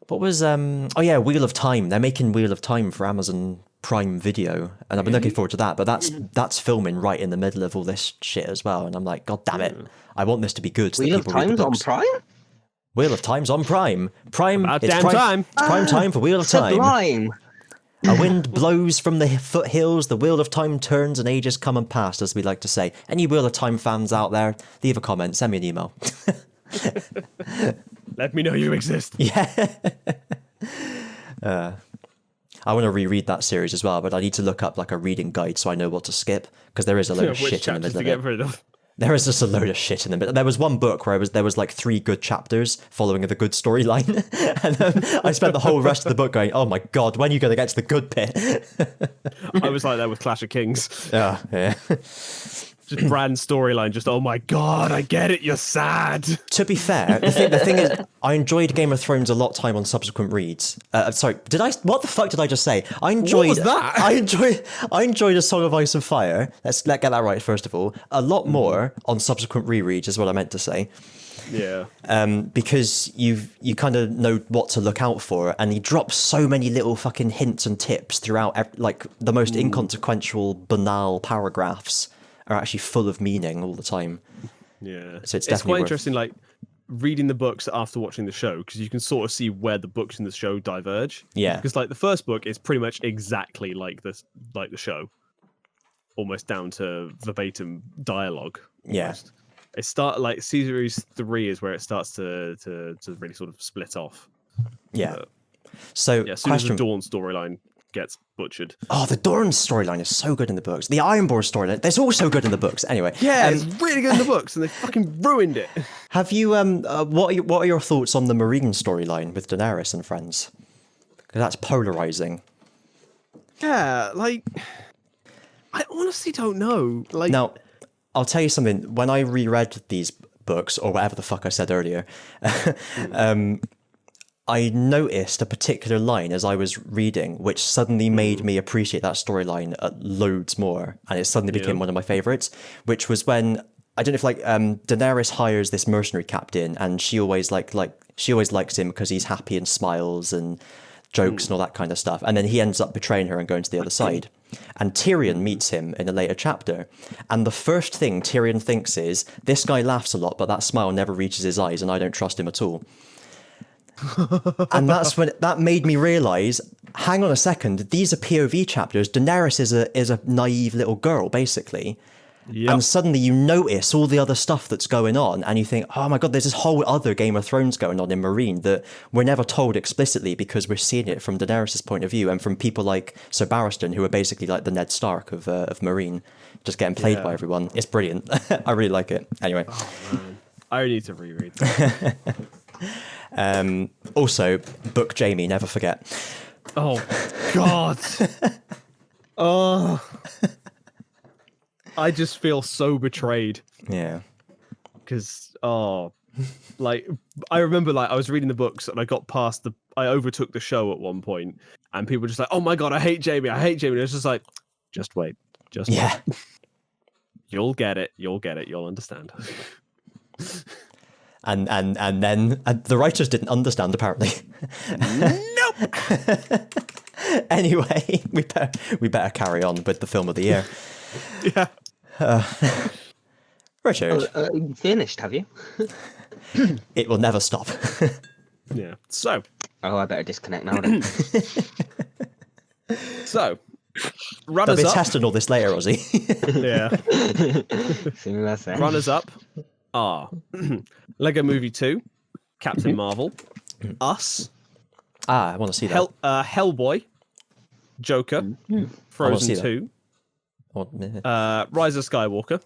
S1: What was Wheel of Time. They're making Wheel of Time for Amazon Prime Video, and I've been looking forward to that. But that's filming right in the middle of all this shit as well, and I'm like, God damn it! I want this to be good. So
S5: Wheel of
S1: people read the
S5: Time's on
S1: books.
S5: Prime?
S1: Wheel of Time's on Prime.
S3: About damn time.
S1: It's prime time for Wheel of Time.
S5: Sublime.
S1: A wind blows from the foothills, the wheel of time turns, and ages come and pass, as we like to say. Any Wheel of Time fans out there, leave a comment, send me an email.
S3: Let me know you exist.
S1: Yeah. I want to reread that series as well, but I need to look up like a reading guide so I know what to skip, because there is a load of
S3: Which
S1: shit in the
S3: chapters
S1: middle
S3: to
S1: of
S3: get
S1: it.
S3: rid of?
S1: There is just a load of shit in the middle. There was one book where there was like 3 good chapters following the good storyline, and I spent the whole rest of the book going, "Oh my god, when are you going to get to the good bit?"
S3: I was like that with Clash of Kings.
S1: Yeah.
S3: Just brand storyline. Just oh my god, I get it. You're sad.
S1: To be fair, the thing is, I enjoyed Game of Thrones a lot time on subsequent reads. Sorry, what the fuck did I just say? I enjoyed.
S3: What was that?
S1: I enjoyed A Song of Ice and Fire. Let's get that right first of all. A lot more on subsequent rereads is what I meant to say.
S3: Yeah.
S1: Because you kind of know what to look out for, and he drops so many little fucking hints and tips throughout, like the most inconsequential, banal paragraphs are actually full of meaning all the time.
S3: Yeah.
S1: So it's definitely
S3: quite
S1: worth...
S3: interesting. Like reading the books after watching the show, because you can sort of see where the books in the show diverge.
S1: Yeah.
S3: Because like the first book is pretty much exactly like the show, almost down to verbatim dialogue.
S1: Yeah.
S3: It like series 3 is where it starts to really sort of split off.
S1: Yeah. So,
S3: Yeah, as soon as the Dawn storyline gets butchered.
S1: Oh, the Dawn storyline is so good in the books. The Ironborn storyline, that's also good in the books. Anyway,
S3: yeah, it's really good in the books, and they fucking ruined it.
S1: Have you what are your thoughts on the Marine storyline with Daenerys and friends? Because that's polarizing.
S3: Yeah, like I honestly don't know. Like,
S1: now, I'll tell you something. When I reread these books, or whatever the fuck I said earlier, I noticed a particular line as I was reading, which suddenly made me appreciate that storyline loads more, and it suddenly became one of my favorites. Which was when, I don't know if Daenerys hires this mercenary captain, and she always she always likes him because he's happy and smiles and jokes and all that kind of stuff. And then he ends up betraying her and going to the other side. And Tyrion meets him in a later chapter, and the first thing Tyrion thinks is, this guy laughs a lot, but that smile never reaches his eyes, and I don't trust him at all. And that's when that made me realize, hang on a second, these are POV chapters. Daenerys is a naive little girl, basically. Yep. And suddenly you notice all the other stuff that's going on, and you think, oh my god, there's this whole other Game of Thrones going on in Marine that we're never told explicitly, because we're seeing it from Daenerys' point of view and from people like Sir Barristan, who are basically like the Ned Stark of Marine, just getting played by everyone. It's brilliant. I really like it. Anyway.
S3: Oh, man. I need to reread that.
S1: Also, book Jamie, never forget.
S3: Oh god. Oh, I just feel so betrayed.
S1: Yeah.
S3: Because like I remember, like I was reading the books and I got past I overtook the show at one point, and people were just like, oh my god, I hate Jamie, and it's just like, just wait, wait. You'll get it, you'll understand.
S1: And then the writers didn't understand, apparently.
S3: Nope.
S1: Anyway, we better carry on with the film of the year.
S3: Yeah.
S1: Richard,
S5: you finished, have you?
S1: it will never stop.
S3: Yeah. So.
S5: Oh, I better disconnect now then.
S3: So.
S1: They'll
S3: Runners
S1: be
S3: up.
S1: testing all this later, Ozzy.
S3: Yeah. Runners up are Lego Movie 2, Captain Marvel, Us.
S1: I want to see that.
S3: Hellboy, Joker, Frozen 2, Rise of Skywalker,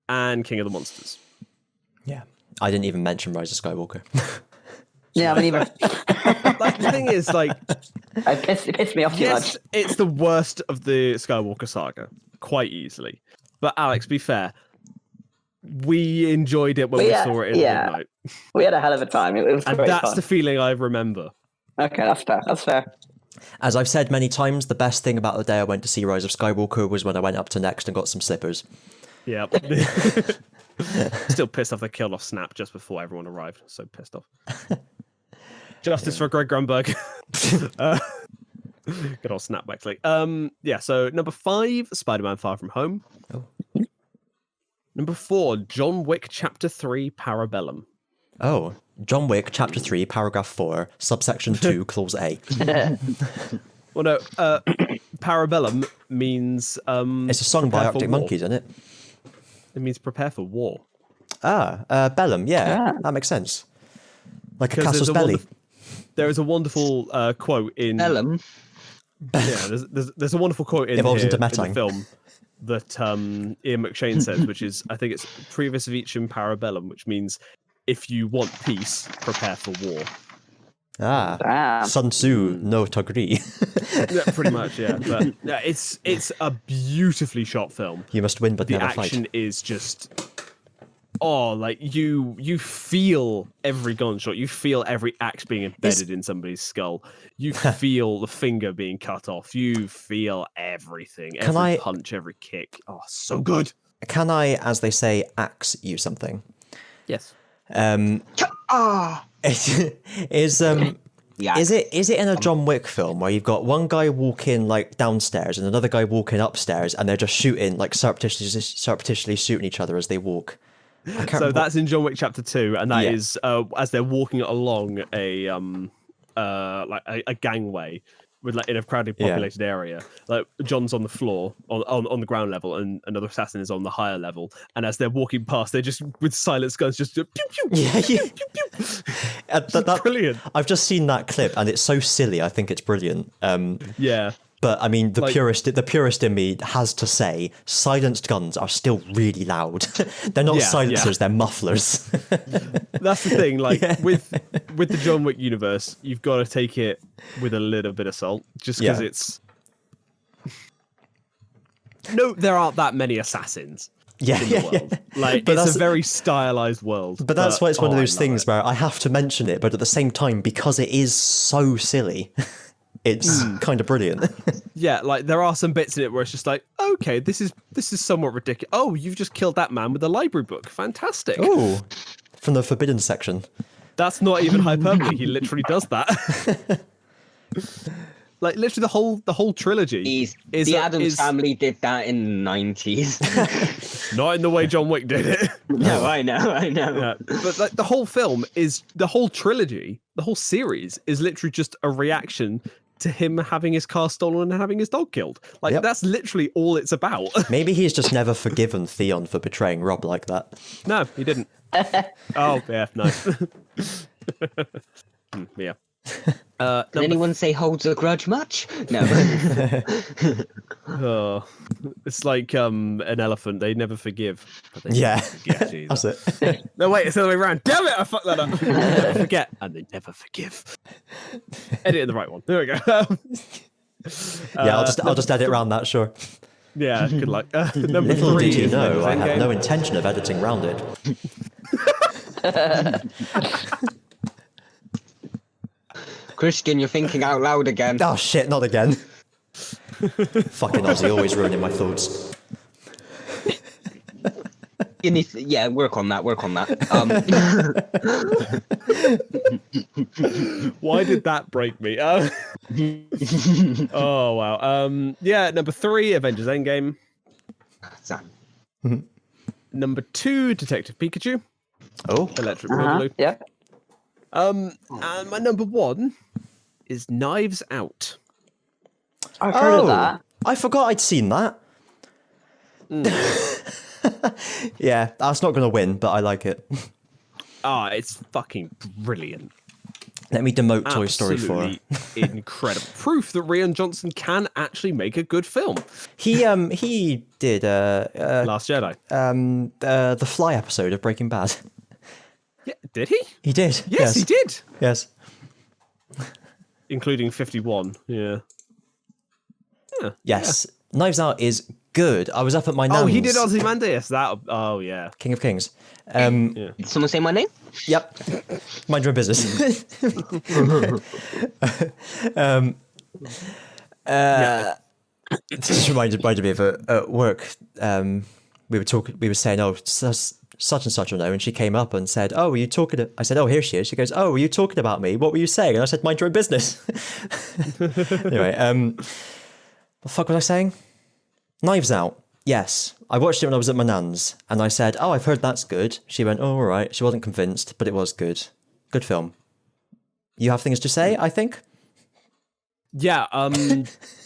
S3: and King of the Monsters.
S1: Yeah. I didn't even mention Rise of Skywalker.
S2: Yeah, I mean, even
S3: Like, the thing is, like,
S2: it pissed me off too much.
S3: yes, it's the worst of the Skywalker saga, quite easily. But Alex, be fair, we enjoyed it when we saw it in midnight.
S2: We had a hell of a time. It was
S3: and
S2: great
S3: that's
S2: fun.
S3: the feeling I remember.
S2: Okay, that's fair. That's fair.
S1: As I've said many times, the best thing about the day I went to see Rise of Skywalker was when I went up to Next and got some slippers.
S3: Yeah. Still pissed off they killed off Snap just before everyone arrived. So pissed off. Justice for Greg Grunberg. Good old Snapback click. Yeah, so number 5, Spider-Man Far From Home.
S1: Oh.
S3: Number 4, John Wick Chapter 3, Parabellum.
S1: Oh, John Wick, Chapter 3, Paragraph 4, Subsection 2, Clause A.
S3: Well, no, Parabellum means...
S1: It's a song by Arctic Monkeys, isn't it?
S3: It means prepare for war.
S1: Bellum, yeah, that makes sense. Like a castle's belly.
S3: There is a wonderful quote in...
S5: Bellum?
S3: Yeah, there's a wonderful quote in,
S1: Evolves
S3: here,
S1: into
S3: in the
S1: Metang.
S3: film that Ian McShane says, which is, I think it's Privis Vicem Parabellum, which means if you want peace, prepare for war.
S2: Damn.
S1: Sun Tzu, no agree.
S3: Yeah, pretty much, yeah. But yeah, it's a beautifully shot film.
S1: You must win, but
S3: The
S1: never
S3: action
S1: fight.
S3: is just... Oh, like you feel every gunshot. You feel every axe being embedded in somebody's skull. You feel the finger being cut off. You feel everything. Every punch, every kick. Oh, so good.
S1: Can I, as they say, axe you something?
S3: Yes.
S1: Is it in a John Wick film where you've got one guy walking like downstairs and another guy walking upstairs, and they're just shooting, like surreptitiously shooting each other as they walk?
S3: So that's in John Wick Chapter 2, and that is as they're walking along a like a gangway with like in a crowded populated area. Like John's on the floor on the ground level, and another assassin is on the higher level. And as they're walking past, they just with silenced guns just pew, pew, pew, pew, pew, pew. Brilliant.
S1: I've just seen that clip, and it's so silly. I think it's brilliant.
S3: Yeah.
S1: But I mean, the purist in me has to say, silenced guns are still really loud. They're not silencers; they're mufflers.
S3: That's the thing. Like with the John Wick universe, you've got to take it with a little bit of salt, just because it's. No, there aren't that many assassins. In the world. Like, but it's a very stylized world.
S1: But that's why it's one of those things where I have to mention it, but at the same time, because it is so silly. It's kind of brilliant.
S3: Yeah, like there are some bits in it where it's just like, okay, this is somewhat ridiculous. Oh, you've just killed that man with a library book. Fantastic.
S1: Oh, from the forbidden section.
S3: That's not even hyperbole. He literally does that. Like literally the whole trilogy.
S5: The Addams Family did that in the 90s.
S3: Not in the way John Wick did it.
S5: No, I know.
S3: Yeah. But like the whole trilogy, the whole series is literally just a reaction to him having his car stolen and having his dog killed. Like that's literally all it's about.
S1: Maybe he's just never forgiven Theon for betraying Rob like that.
S3: No, he didn't. Oh yeah, no. Yeah.
S5: Can anyone say holds a grudge much? No.
S3: It's like an elephant. They never forgive. But they never forget
S1: that's it.
S3: No, wait, it's the other way around. Damn it, I fucked that up. They never forget, and they never forgive. Edit in the right one. There we go.
S1: I'll just edit around that, sure.
S3: Yeah, good luck. Number
S1: Little
S3: 3
S1: did you
S3: is
S1: know, I
S3: Endgame.
S1: had no intention of editing round it.
S5: Christian, you're thinking out loud again.
S1: Oh shit, not again. Fucking Aussie, always ruining my thoughts.
S5: You need to, work on that.
S3: Why did that break me? Oh wow. Number 3, Avengers Endgame.
S5: Sam.
S3: Number 2, Detective Pikachu.
S1: Oh,
S3: Electric Boogaloo.
S2: Yeah.
S3: And my number 1 is Knives Out.
S2: I've heard of that.
S1: I forgot I'd seen that. Yeah, that's not going to win, but I like it.
S3: It's fucking brilliant.
S1: Let me demote Toy Story 4.
S3: Absolutely incredible. Proof that Rian Johnson can actually make a good film.
S1: He did
S3: Last Jedi.
S1: the Fly episode of Breaking Bad.
S3: Yeah, did he?
S1: He did.
S3: Yes, he did.
S1: Yes.
S3: Including 51. Yeah.
S1: Yes. Knives Out is good. I was up at my nan's.
S3: Oh, he did Ozymandias. That. Oh, yeah.
S1: King of Kings.
S5: Did someone say my name?
S1: Yep. Mind your own business. It just reminded me of at work. We were saying, oh, such and such will know, and she came up and said, oh, were you talking I said, oh, here she is. She goes, oh, were you talking about me? What were you saying? And I said, mind your own business. Anyway, what the fuck was I saying? Knives Out. Yes, I watched it when I was at my nan's, and I said, oh, I've heard that's good. She went, oh, all right. She wasn't convinced, but it was good. Good film. You have things to say, I think?
S3: Yeah,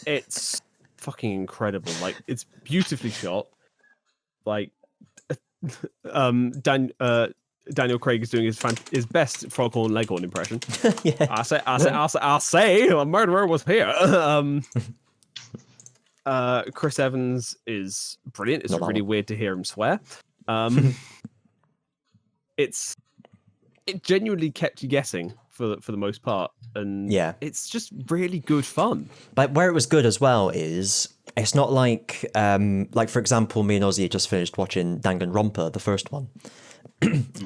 S3: it's fucking incredible. Like, it's beautifully shot. Like, Daniel Craig is doing his best Foghorn Leghorn impression.
S1: Yeah.
S3: I'll say a murderer was here. Chris Evans is brilliant. It's really weird to hear him swear. It genuinely kept you guessing for the most part, and it's just really good fun.
S1: But where it was good as well is it's not like for example, me and Ozzy just finished watching Danganronpa, the first one.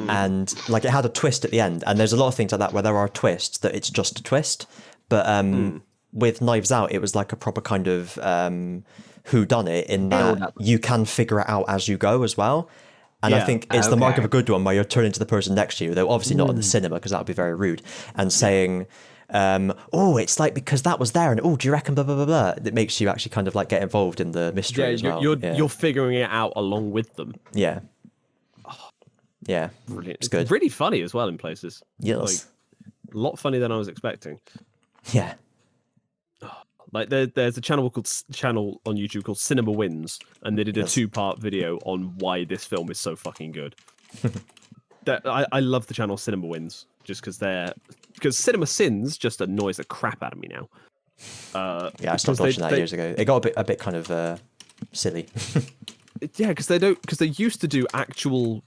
S1: And like it had a twist at the end, and there's a lot of things like that where there are twists that it's just a twist, but with Knives Out it was like a proper kind of whodunit in that you can figure it out as you go as well. And I think it's the mark of a good one where you're turning to the person next to you, though obviously not in the cinema because that would be very rude, and saying oh, it's like because that was there, and oh, do you reckon blah blah blah blah. It makes you actually kind of like get involved in the mystery as well.
S3: You're figuring it out along with them.
S1: Yeah. Yeah,
S3: Brilliant.
S1: it's good.
S3: Really funny as well in places.
S1: Yes.
S3: A lot funnier than I was expecting.
S1: Yeah.
S3: Like there's a channel on YouTube called Cinema Wins, and they did a 2-part video on why this film is so fucking good. I love the channel Cinema Wins just because Cinema Sins just annoys the crap out of me now.
S1: Yeah, I stopped watching that years ago. It got a bit kind of silly.
S3: Yeah, because they used to do actual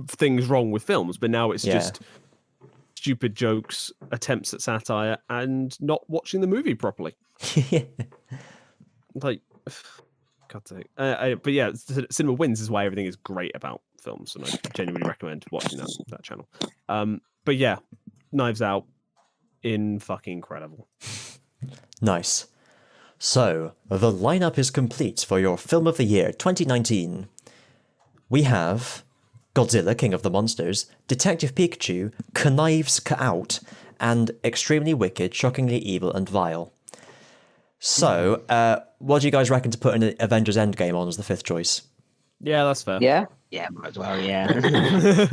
S3: things wrong with films, but now it's just stupid jokes, attempts at satire, and not watching the movie properly. Like, God's sake. But yeah, Cinema Wins is why everything is great about films, and I genuinely recommend watching that channel. But yeah, Knives Out, fucking incredible.
S1: Nice. So, the lineup is complete for your Film of the Year 2019. We have Godzilla, King of the Monsters, Detective Pikachu, Knives Out, and Extremely Wicked, Shockingly Evil, and Vile. So, what do you guys reckon to put an Avengers Endgame on as the 5th choice?
S3: Yeah, that's fair.
S2: Yeah.
S5: Yeah, might as well. Yeah.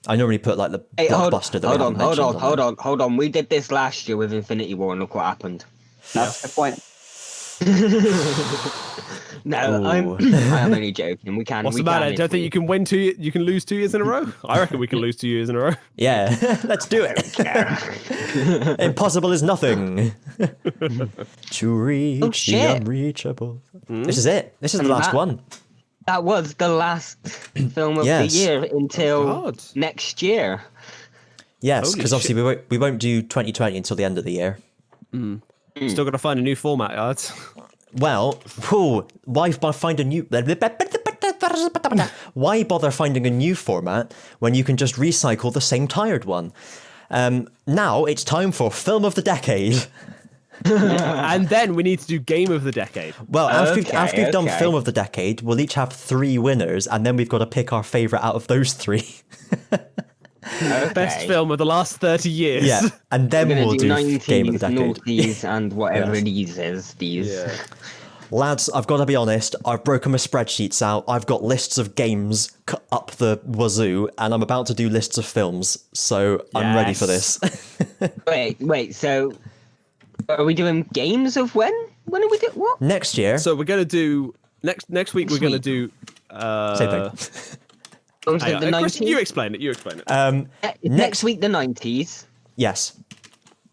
S1: I normally put like the blockbuster that we haven't mentioned on.
S5: Hold on. We did this last year with Infinity War, and look what happened.
S2: That's the point.
S5: No, I'm only joking. We can.
S3: What's the matter? Don't think you can win you can lose 2 years in a row? I reckon we can lose 2 years in a row.
S1: Yeah, let's do it. Impossible is nothing. To reach the unreachable. This is it. This is the last one.
S5: That was the last film of the year until next year.
S1: Yes, because obviously we won't do 2020 until the end of the year.
S3: Still got to find a new format, lads.
S1: Well, why find a new... Why bother finding a new format when you can just recycle the same tired one? Now it's time for Film of the Decade.
S3: And then we need to do Game of the Decade.
S1: Well, after we've done Film of the Decade, we'll each have 3 winners, and then we've got to pick our favourite out of those 3.
S3: Best film of the last 30 years.
S1: Yeah, and then we'll do
S5: 90s,
S1: Game of the Decade.
S5: noughties, and whatever these is.
S3: Yeah.
S1: Lads, I've got to be honest, I've broken my spreadsheets out. I've got lists of games up the wazoo, and I'm about to do lists of films, so I'm ready for this.
S5: Wait, so are we doing games of when? When are we doing what?
S1: Next year.
S3: So we're going to do... Next week, we're going to do...
S1: Same thing.
S5: The
S3: you explain it.
S5: Next week, the 90s.
S1: Yes.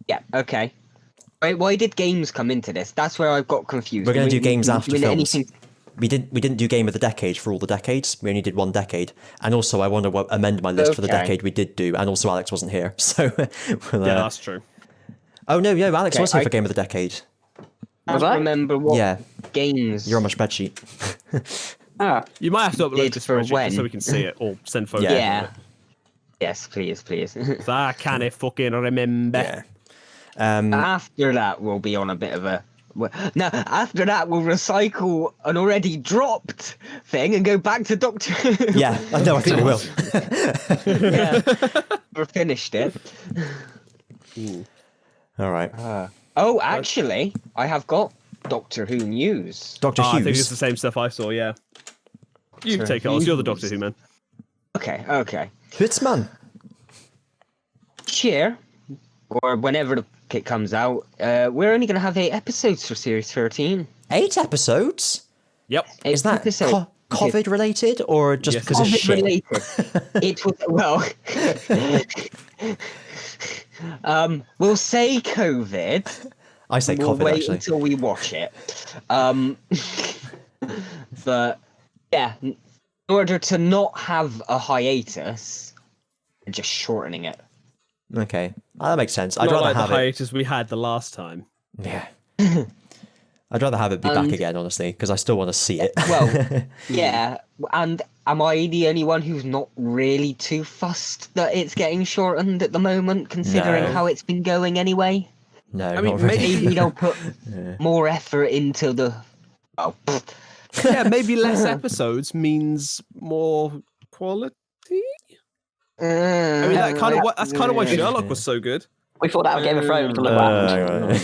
S5: Yeah, okay. Why did games come into this? That's where I've got confused.
S1: We're going to do games after films.
S5: Anything...
S1: We didn't do Game of the Decade for all the decades. We only did 1 decade. And also, I want to amend my list for the decade we did do. And also, Alex wasn't here. So,
S3: yeah, that's true.
S1: Oh, no, Alex was here for Game of the Decade.
S5: I don't remember what games.
S1: You're on my spreadsheet.
S3: You might have to upload this
S5: for
S3: spreadsheet so we can see it, or send photos.
S5: Yeah. Yes, please.
S3: I can't fucking remember.
S1: Yeah.
S5: After that, we'll be on a bit of a... No, after that, we'll recycle an already dropped thing and go back to Doctor...
S1: Yeah, no, I think we will.
S5: Yeah, we're finished it.
S1: All right.
S5: Actually, I have got Doctor Who news.
S1: Doctor Hughes.
S3: I think it's the same stuff I saw, yeah. You can take it, you're the Doctor Who man.
S5: Okay.
S1: Hitzman.
S5: Cheer, or whenever the kit comes out, we're only going to have 8 episodes for Series 13.
S1: 8 episodes?
S3: Yep.
S1: Is that COVID related or just because of shit?
S5: Related. It was, we'll say COVID.
S1: I say
S5: we'll
S1: COVID,
S5: wait
S1: actually.
S5: until we watch it. But yeah, in order to not have a hiatus, we're just shortening it.
S1: Okay, that makes sense. I'd
S3: Not
S1: rather
S3: like
S1: have
S3: the hiatus we had the last time.
S1: Yeah. I'd rather have it be back again, honestly, because I still want to see it.
S5: Well, yeah, and am I the only one who's not really too fussed that it's getting shortened at the moment, considering how it's been going anyway?
S1: No,
S3: I mean,
S1: not really.
S5: Maybe they'll put more effort into the...
S3: Yeah, maybe less episodes means more quality? I mean, that's kind of why Sherlock was so good.
S2: We thought that was Game of Thrones. Look what happened.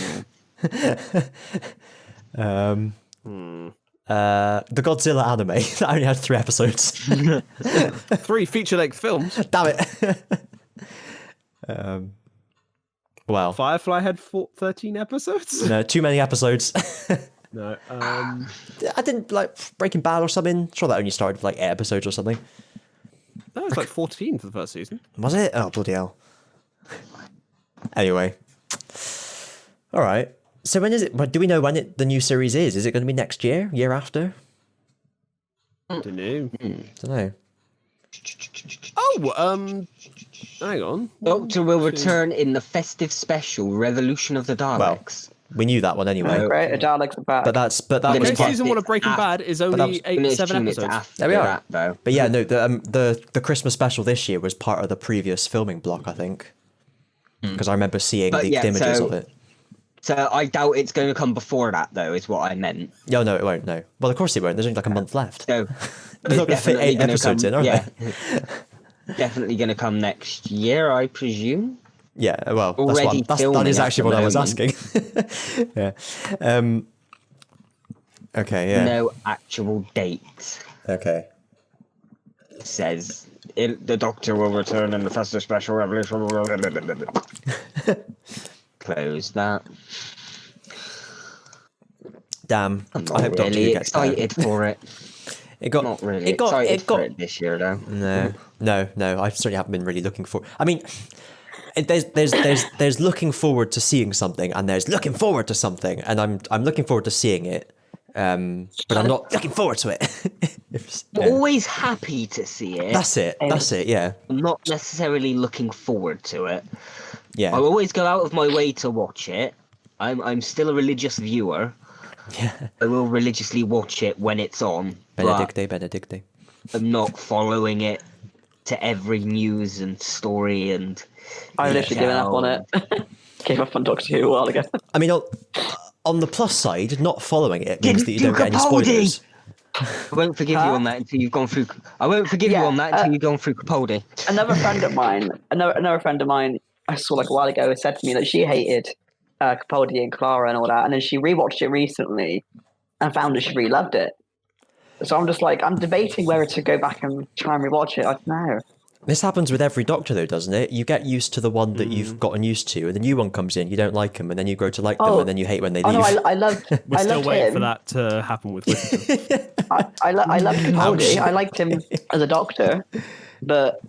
S1: The Godzilla anime that only had 3 episodes.
S3: 3 feature-length films.
S1: Damn it. Well,
S3: Firefly had 13 episodes.
S1: no, too many episodes.
S3: No.
S1: I didn't like Breaking Bad or something. Sure, that only started with like 8 episodes or something.
S3: No, it was like 14 for the first season.
S1: Was it? Oh, bloody hell. Anyway. All right. So when is it? Do we know when the new series is? Is it going to be next year? Year after?
S3: Don't know.
S1: Don't know.
S3: Oh, hang on.
S5: Doctor will return in the festive special Revolution of the Daleks.
S1: We knew that one anyway.
S5: No.
S2: Great, the Daleks are back.
S1: But that
S5: Then
S1: was
S5: it's
S3: Okay, season 1 of
S5: it's
S3: Breaking
S5: af-
S3: Bad is
S1: that
S3: only
S1: was-
S3: 7 episodes.
S5: After
S1: There we are.
S5: that, though.
S1: But yeah, no, the Christmas special this year was part of the previous filming block, I think. Because I remember seeing
S5: But
S1: leaked
S5: yeah,
S1: images
S5: so-
S1: of it.
S5: So I doubt it's going to come before that, though, is what I meant.
S1: No, no, it won't. No. Well, of course it won't. There's only like a month left.
S5: So
S1: They're not going to fit 8
S5: gonna
S1: episodes
S5: come,
S1: in, are
S5: yeah.
S1: they?
S5: Definitely going to come next year, I presume.
S1: Yeah. Well,
S5: Already
S1: that
S5: filming
S1: is
S5: at
S1: actually
S5: the
S1: what I was
S5: moment.
S1: asking. Yeah. Okay. Yeah.
S5: No actual date.
S1: Okay.
S5: It says the Doctor will return in the festive special Revolution. Close that.
S1: Damn.
S5: I'm
S1: I hope
S5: not
S1: Doctor Who
S5: really
S1: gets there.
S5: excited for it.
S1: It got.
S5: Not really
S1: It got.
S5: excited
S1: It got.
S5: for it this year, though.
S1: No. I certainly haven't been really looking for. I mean, there's looking forward to seeing something, and there's looking forward to something, and I'm looking forward to seeing it, but I'm not looking forward to it. Yeah.
S5: Always happy to see it.
S1: That's it. That's it. Yeah.
S5: I'm not necessarily looking forward to it.
S1: Yeah.
S5: I always go out of my way to watch it. I'm still a religious viewer.
S1: Yeah.
S5: I will religiously watch it when it's on. But
S1: Benedicte.
S5: I'm not following it to every news and story and.
S2: I've literally given up on it. Gave up on Doctor Who a while ago.
S1: I mean, on the plus side, not following it means
S5: Didn't
S1: that you
S5: do
S1: don't get any
S5: Capaldi!
S1: spoilers.
S5: I won't forgive you on that until you've gone through. I won't forgive you
S2: Yeah,
S5: on that until you've gone through Capaldi.
S2: Another friend of mine, I saw like a while ago, said to me that she hated Capaldi and Clara and all that, and then she rewatched it recently and found that she really loved it. So I'm just like, I'm debating whether to go back and try and rewatch it. I don't know.
S1: This happens with every Doctor, though, doesn't it? You get used to the one that you've gotten used to, and the new one comes in, you don't like them, and then you grow to like them, and then you hate when they leave.
S2: Oh no, I loved.
S3: We're
S2: I
S3: still
S2: loved
S3: waiting
S2: him.
S3: for that to happen with Whittaker.
S2: I loved Capaldi. I liked him as a Doctor, but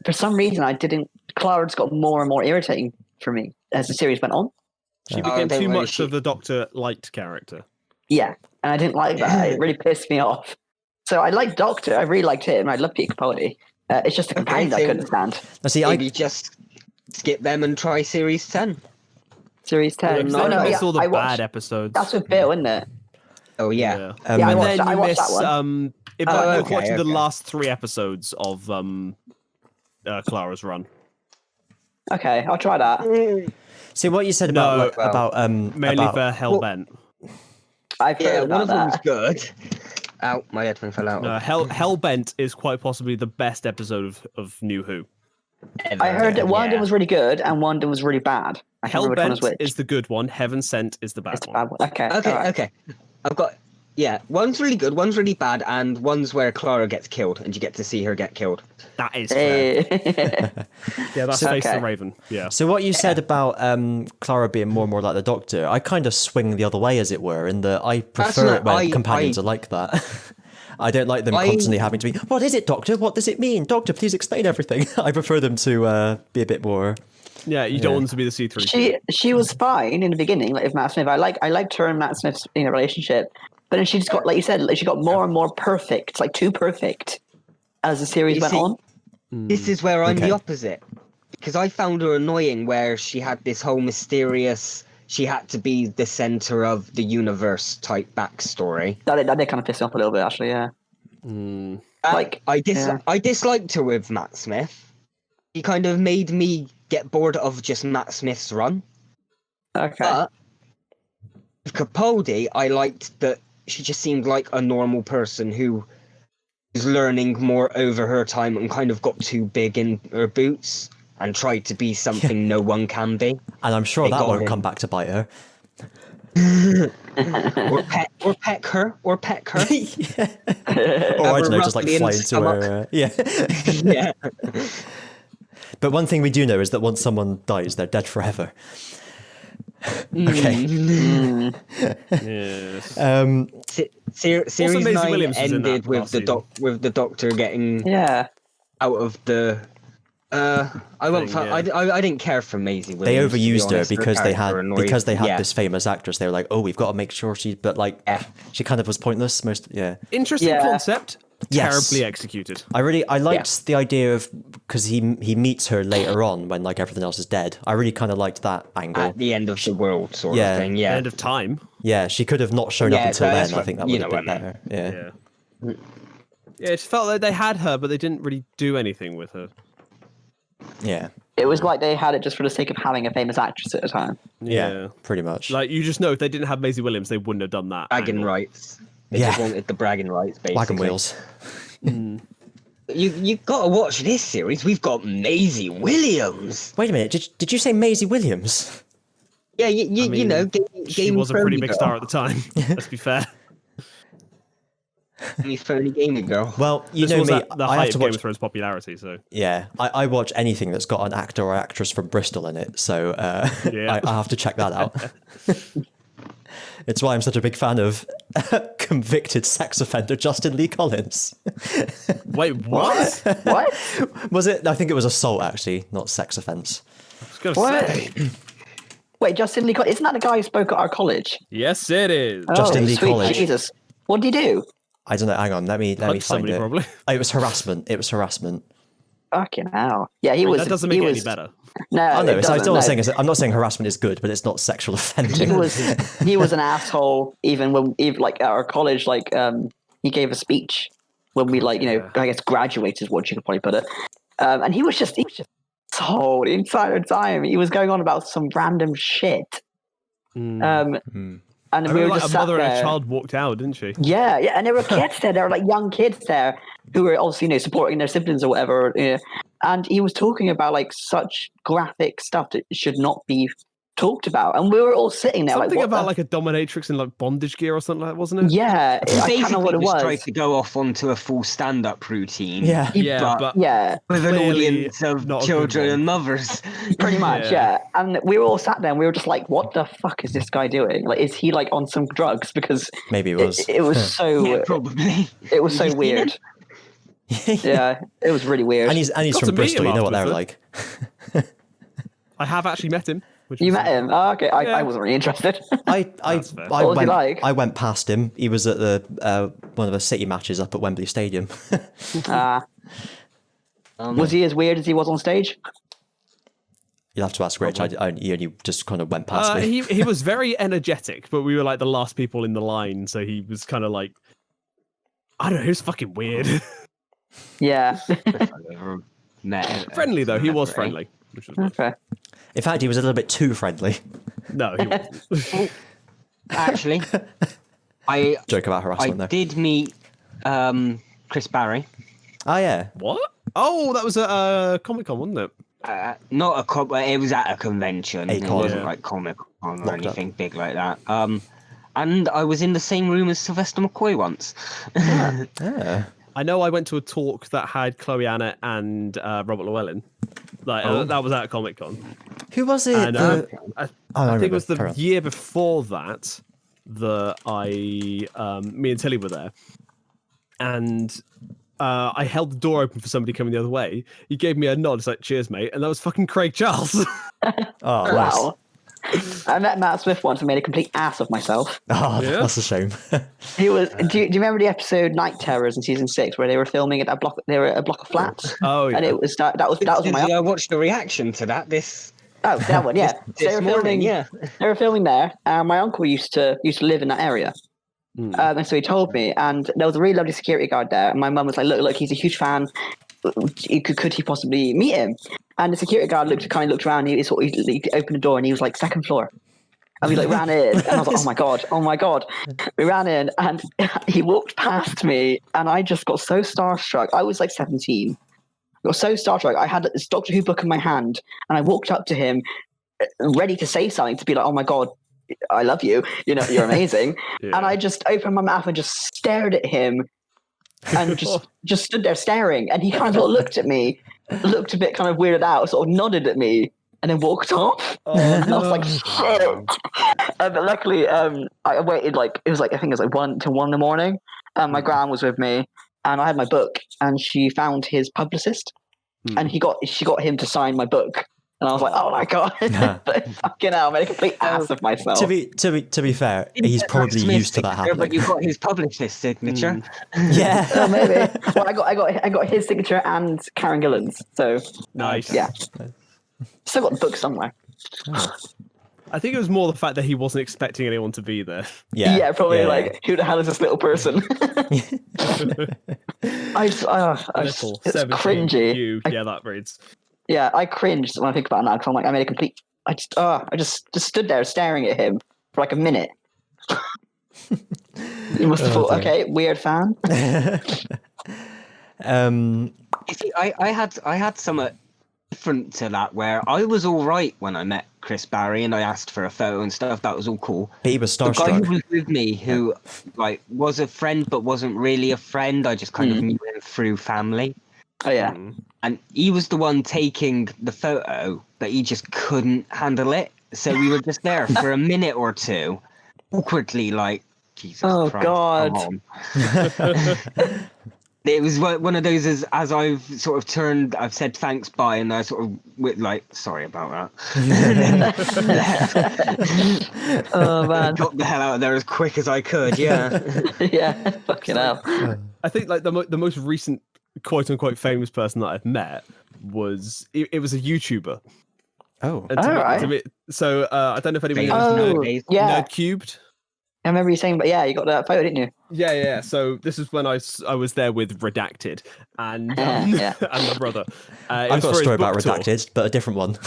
S2: for some reason I didn't. Clara just got more and more irritating for me as the series went on.
S3: She
S5: Oh,
S3: became
S5: don't
S3: too
S5: worry,
S3: much of the Doctor liked character.
S2: Yeah, and I didn't like that. It really pissed me off. So I liked Doctor. I really liked him. I loved Peter Capaldi. It's just the companions I
S5: so-
S2: couldn't stand.
S1: Now, see,
S5: Maybe just skip them and try series 10.
S2: Series 10.
S3: Because
S2: Oh,
S3: then
S2: no,
S3: you miss all the
S2: I
S3: bad
S2: watched,
S3: episodes.
S2: That's with Bill, isn't it?
S5: Oh yeah.
S2: Yeah, I
S3: And
S2: watched
S3: then you
S2: that
S3: miss
S2: one.
S3: if
S2: Oh,
S3: you're
S5: okay,
S3: watching the
S5: okay.
S3: last 3 episodes of Clara's run.
S2: Okay, I'll try that.
S1: see what you said about
S3: No,
S1: like,
S5: well,
S1: about
S3: Mainly
S1: about,
S3: for Hellbent.
S2: I've
S5: Yeah,
S2: heard
S5: one
S2: about
S5: of them's
S2: that.
S5: good. Ow, my headphone fell out.
S3: No, Hellbent is quite possibly the best episode of New Who.
S5: Ever
S2: I heard that
S5: again,
S2: one of them
S5: yeah.
S2: was really good and one of them was really bad. I can't remember which one was
S3: Hellbent
S2: which.
S3: is the good one. Heaven Sent is the bad
S2: It's the
S3: one.
S2: bad one. Okay.
S5: Okay,
S2: all right.
S5: okay. I've got one's really good, one's really bad, and one's where Clara gets killed, and you get to see her get killed.
S3: That is fair.
S2: Hey.
S3: Yeah, that's
S2: So-
S3: Face the
S2: okay.
S3: Raven. Yeah.
S1: So what you said about Clara being more and more like the Doctor, I kind of swing the other way, as it were, in that I prefer
S5: not-
S1: it when
S5: I-
S1: companions
S5: I-
S1: are like that. I don't like them constantly having to be, what is it, Doctor? What does it mean? Doctor, please explain everything. I prefer them to be a bit more...
S3: Yeah, you don't want them to be the C3.
S2: she was fine in the beginning, like with Matt Smith. I liked her and Matt Smith's relationship, but then she just got, like you said, she got more and more perfect. It's like too perfect as the series
S5: You
S2: went
S5: see-
S2: on.
S5: This is where I'm
S1: Okay.
S5: the opposite. Because I found her annoying where she had this whole mysterious, she had to be the center of the universe type backstory.
S2: That did kind of piss me off a little bit, actually. Yeah. Like,
S5: I
S2: yeah.
S5: disliked her with Matt Smith. He kind of made me get bored of just Matt Smith's run.
S2: Okay.
S5: But with Capaldi, I liked that she just seemed like a normal person who was learning more over her time and kind of got too big in her boots and tried to be something no one can be.
S1: And I'm sure
S5: They
S1: that
S5: got
S1: won't
S5: him.
S1: come back to bite her.
S5: or peck her.
S1: Or I don't know, just like
S5: roughly in
S1: fly
S5: the
S1: into her. Yeah.
S5: Yeah.
S1: But one thing we do know is that once someone dies, they're dead forever. Okay.
S3: Yes.
S5: Series
S3: Maisie
S5: 9
S3: Williams was in that
S5: ended with
S3: last
S5: with the Doctor getting
S2: Yeah.
S5: out of the. I won't.
S3: Thing, yeah.
S5: I didn't care for Maisie
S1: They
S5: Williams. to be
S1: overused her
S5: honest.
S1: because they had
S5: character annoyed- yeah.
S1: this famous actress. They were like, oh, we've got to make sure she. But like,
S5: Yeah.
S1: she kind of was pointless.
S3: Interesting
S2: Yeah.
S3: concept.
S1: Yes.
S3: Terribly executed.
S1: I liked the idea of because he meets her later on when like everything else is dead. I really kind of liked that angle.
S5: At the end of the world, sort
S1: Yeah.
S5: of thing. Yeah.
S3: End of time.
S1: Yeah, she could have not shown up
S5: Yeah,
S1: until
S5: that's
S1: then. I
S5: what-
S1: think that
S5: you
S1: would have
S5: know
S1: been
S5: what I meant.
S1: better. Yeah.
S3: Yeah, it felt like they had her, but they didn't really do anything with her.
S1: Yeah.
S2: It was like they had it just for the sake of having a famous actress at a time.
S1: Yeah. Pretty much.
S3: Like, you just know if they didn't have Maisie Williams, they wouldn't have done that.
S5: bragging
S3: angle.
S5: rights. They just wanted the bragging rights, basically.
S1: Wagon wheels.
S5: You got to watch this series. We've got Maisie Williams.
S1: Wait a minute. Did you say Maisie Williams?
S5: Yeah, you
S3: mean,
S5: know,
S3: She
S5: Game
S3: was a pretty
S5: Phony
S3: big
S5: girl.
S3: star at the time. Let's be fair.
S5: He's phony gaming girl.
S1: Well, you
S3: This
S1: know
S3: was
S1: me.
S3: at the
S1: I have
S3: height
S1: to
S3: of Game
S1: watch.
S3: of Thrones popularity, so
S1: Yeah, I watch anything that's got an actor or actress from Bristol in it, so
S3: Yeah.
S1: I have to check that out. It's why I'm such a big fan of convicted sex offender Justin Lee Collins.
S3: wait, what?
S2: What?
S1: Was it? I think it was assault, actually, not sex offence.
S3: I was gonna
S2: What?
S3: say.
S2: Wait, Justin Lee Collins, isn't that the guy who spoke at our college?
S3: Yes, it is.
S1: Justin Lee
S2: sweet
S1: Collins.
S2: Jesus. What did he do?
S1: I don't know. Hang on, let me
S3: Punch
S1: find
S3: somebody,
S1: it.
S3: probably.
S1: Oh, it was harassment. It was harassment.
S2: Fucking hell. Yeah, he was.
S3: That doesn't
S2: he
S3: make it
S2: was,
S3: any better.
S2: No,
S1: I know.
S2: it
S1: I'm
S2: doesn't,
S1: still
S2: no.
S1: I'm not saying harassment is good, but it's not sexual offending.
S2: He was an asshole. Even when like at our college, like he gave a speech when we like I guess graduated is what you could probably put it. And he was just so the entire time he was going on about some random shit. And
S3: I
S2: we were
S3: remember, like,
S2: just
S3: a mother
S2: sat
S3: and
S2: there.
S3: a child walked out, didn't she?
S2: Yeah, and there were kids there. There were like young kids there who were obviously supporting their siblings or whatever. And he was talking about like such graphic stuff that should not be talked about, and we were all sitting there
S3: Something
S2: like, what
S3: about
S2: the-
S3: like a dominatrix in like bondage gear or something like that, wasn't it?
S2: yeah, I
S5: Basically,
S2: can't know what it
S5: just
S2: was.
S5: tried to go off onto a full stand-up routine.
S1: Yeah.
S3: Yeah,
S5: but-
S3: but
S2: Yeah,
S5: With an
S3: Clearly
S5: audience of
S3: not a good
S5: children
S3: one.
S5: and mothers.
S2: pretty much.
S3: Yeah.
S2: Yeah, and we were all sat there, and we were just like, "What the fuck is this guy doing? Like, is he like on some drugs?" Because
S1: Maybe it was.
S2: it was so
S5: Yeah, probably.
S2: it was so
S5: You seen
S2: weird. Yeah, it was really weird.
S1: And he's
S3: Got to
S1: from
S3: meet
S1: Bristol.
S3: him
S1: You know what they're
S3: afterwards,
S1: like.
S3: I have actually met him. Which
S2: You
S3: is-
S2: met him? Oh, okay, I
S3: Yeah.
S2: wasn't really interested.
S1: I
S3: That's fair.
S2: What was he like?
S1: I went past him. He was at the one of the City matches up at Wembley Stadium.
S2: Was he as weird as he was on stage?
S1: You'll have to ask Rich. He only just kind of went past me.
S3: he was very energetic, but we were like the last people in the line, so he was kind of like, I don't know, he was fucking weird.
S2: Yeah.
S3: Friendly though, he was friendly, which was nice.
S2: Okay.
S1: In fact, he was a little bit too friendly.
S3: No, he wasn't.
S5: Actually, I
S1: Joke about harassment there.
S5: did meet Chris Barry.
S1: Oh yeah.
S3: What? Oh, that was at Comic Con, wasn't it?
S5: Not it was at a convention. It
S1: con.
S5: wasn't
S3: Yeah.
S5: like Comic Con or
S1: Locked up.
S5: anything big like that. And I was in the same room as Sylvester McCoy once.
S1: Yeah.
S3: I know I went to a talk that had Chloe Annett and Robert Llewellyn. Like that was at Comic Con.
S1: Who was it?
S3: And I think it was the
S1: Carry on.
S3: year before that me and Tilly were there, and I held the door open for somebody coming the other way. He gave me a nod, it's like, "Cheers, mate," and that was fucking Craig Charles.
S1: Oh, nice.
S2: Wow. I met Matt Swift once and made a complete ass of myself.
S1: Oh,
S3: Yeah.
S1: that's a shame.
S2: He was. Do you remember the episode Night Terrors in season 6 where they were filming at a block? They were at a block of flats.
S3: Oh, yeah.
S2: And it was that was my
S5: I watched the reaction to that.
S2: that one. Yeah. So
S5: This morning, yeah.
S2: They were filming there. My uncle used to live in that area. And so he told me, and there was a really lovely security guard there. And my mum was like, look, he's a huge fan. Could he possibly meet him? And the security guard looked around. He opened the door and he was like, second floor. And we like ran in, and I was like, oh my god. We ran in, and he walked past me, and I just got so starstruck. I was like 17. I got so starstruck. I had this Doctor Who book in my hand, and I walked up to him, ready to say something, to be like, oh my god, I love you. You know, you're amazing.
S3: Yeah.
S2: And I just opened my mouth and just stared at him, and just stood there staring. And he kind of looked at me, looked a bit kind of weirded out, sort of nodded at me, and then walked off. And I was like, shit. But luckily, I waited like it was like I think it was like 1 till 1 in the morning. My gran was with me, and I had my book, and she found his publicist, and she got him to sign my book. And I was like, oh my god, but fucking hell, I made a complete ass of myself.
S1: To be fair, he's probably used to that happening.
S5: But you got his publicist signature.
S1: Yeah.
S2: Oh, maybe. Well, I got his signature and Karen Gillan's. So
S3: Nice.
S2: yeah, still got the book somewhere.
S3: I think it was more the fact that he wasn't expecting anyone to be there.
S2: Yeah, probably like, who the hell is this little person? It's cringy.
S3: Yeah, that reads.
S2: Yeah, I cringed when I think about it now because I'm like, I made a complete. I just stood there staring at him for like a minute. You must have thought, okay, weird fan.
S5: You see, I had somewhat different to that where I was all right when I met Chris Barry and I asked for a photo and stuff. That was all cool.
S1: But he was
S5: The guy
S1: starstruck.
S5: who was with me, who like was a friend but wasn't really a friend, I just kind of knew him through family.
S2: Oh yeah.
S5: And he was the one taking the photo, but he just couldn't handle it. So we were just there for a minute or two, awkwardly like, Jesus
S2: Oh,
S5: Christ,
S2: God.
S5: come on. It was one of those as I've sort of turned, I've said thanks, bye, and I sort of went like, sorry about that.
S2: Oh man.
S5: Got the hell out of there as quick as I could, yeah.
S2: Yeah. Fucking hell.
S3: I think like the most recent quote unquote famous person that I've met was it was a YouTuber.
S1: Oh.
S3: And so I don't know if anybody
S5: Famous
S3: knows
S5: nowadays.
S2: Yeah.
S3: Nerd Cubed.
S2: I remember you saying, but yeah, you got that photo, didn't you?
S3: Yeah. So this is when I was there with Redacted and
S2: Yeah.
S3: and my brother.
S1: I've got a story about Redacted, but a different one.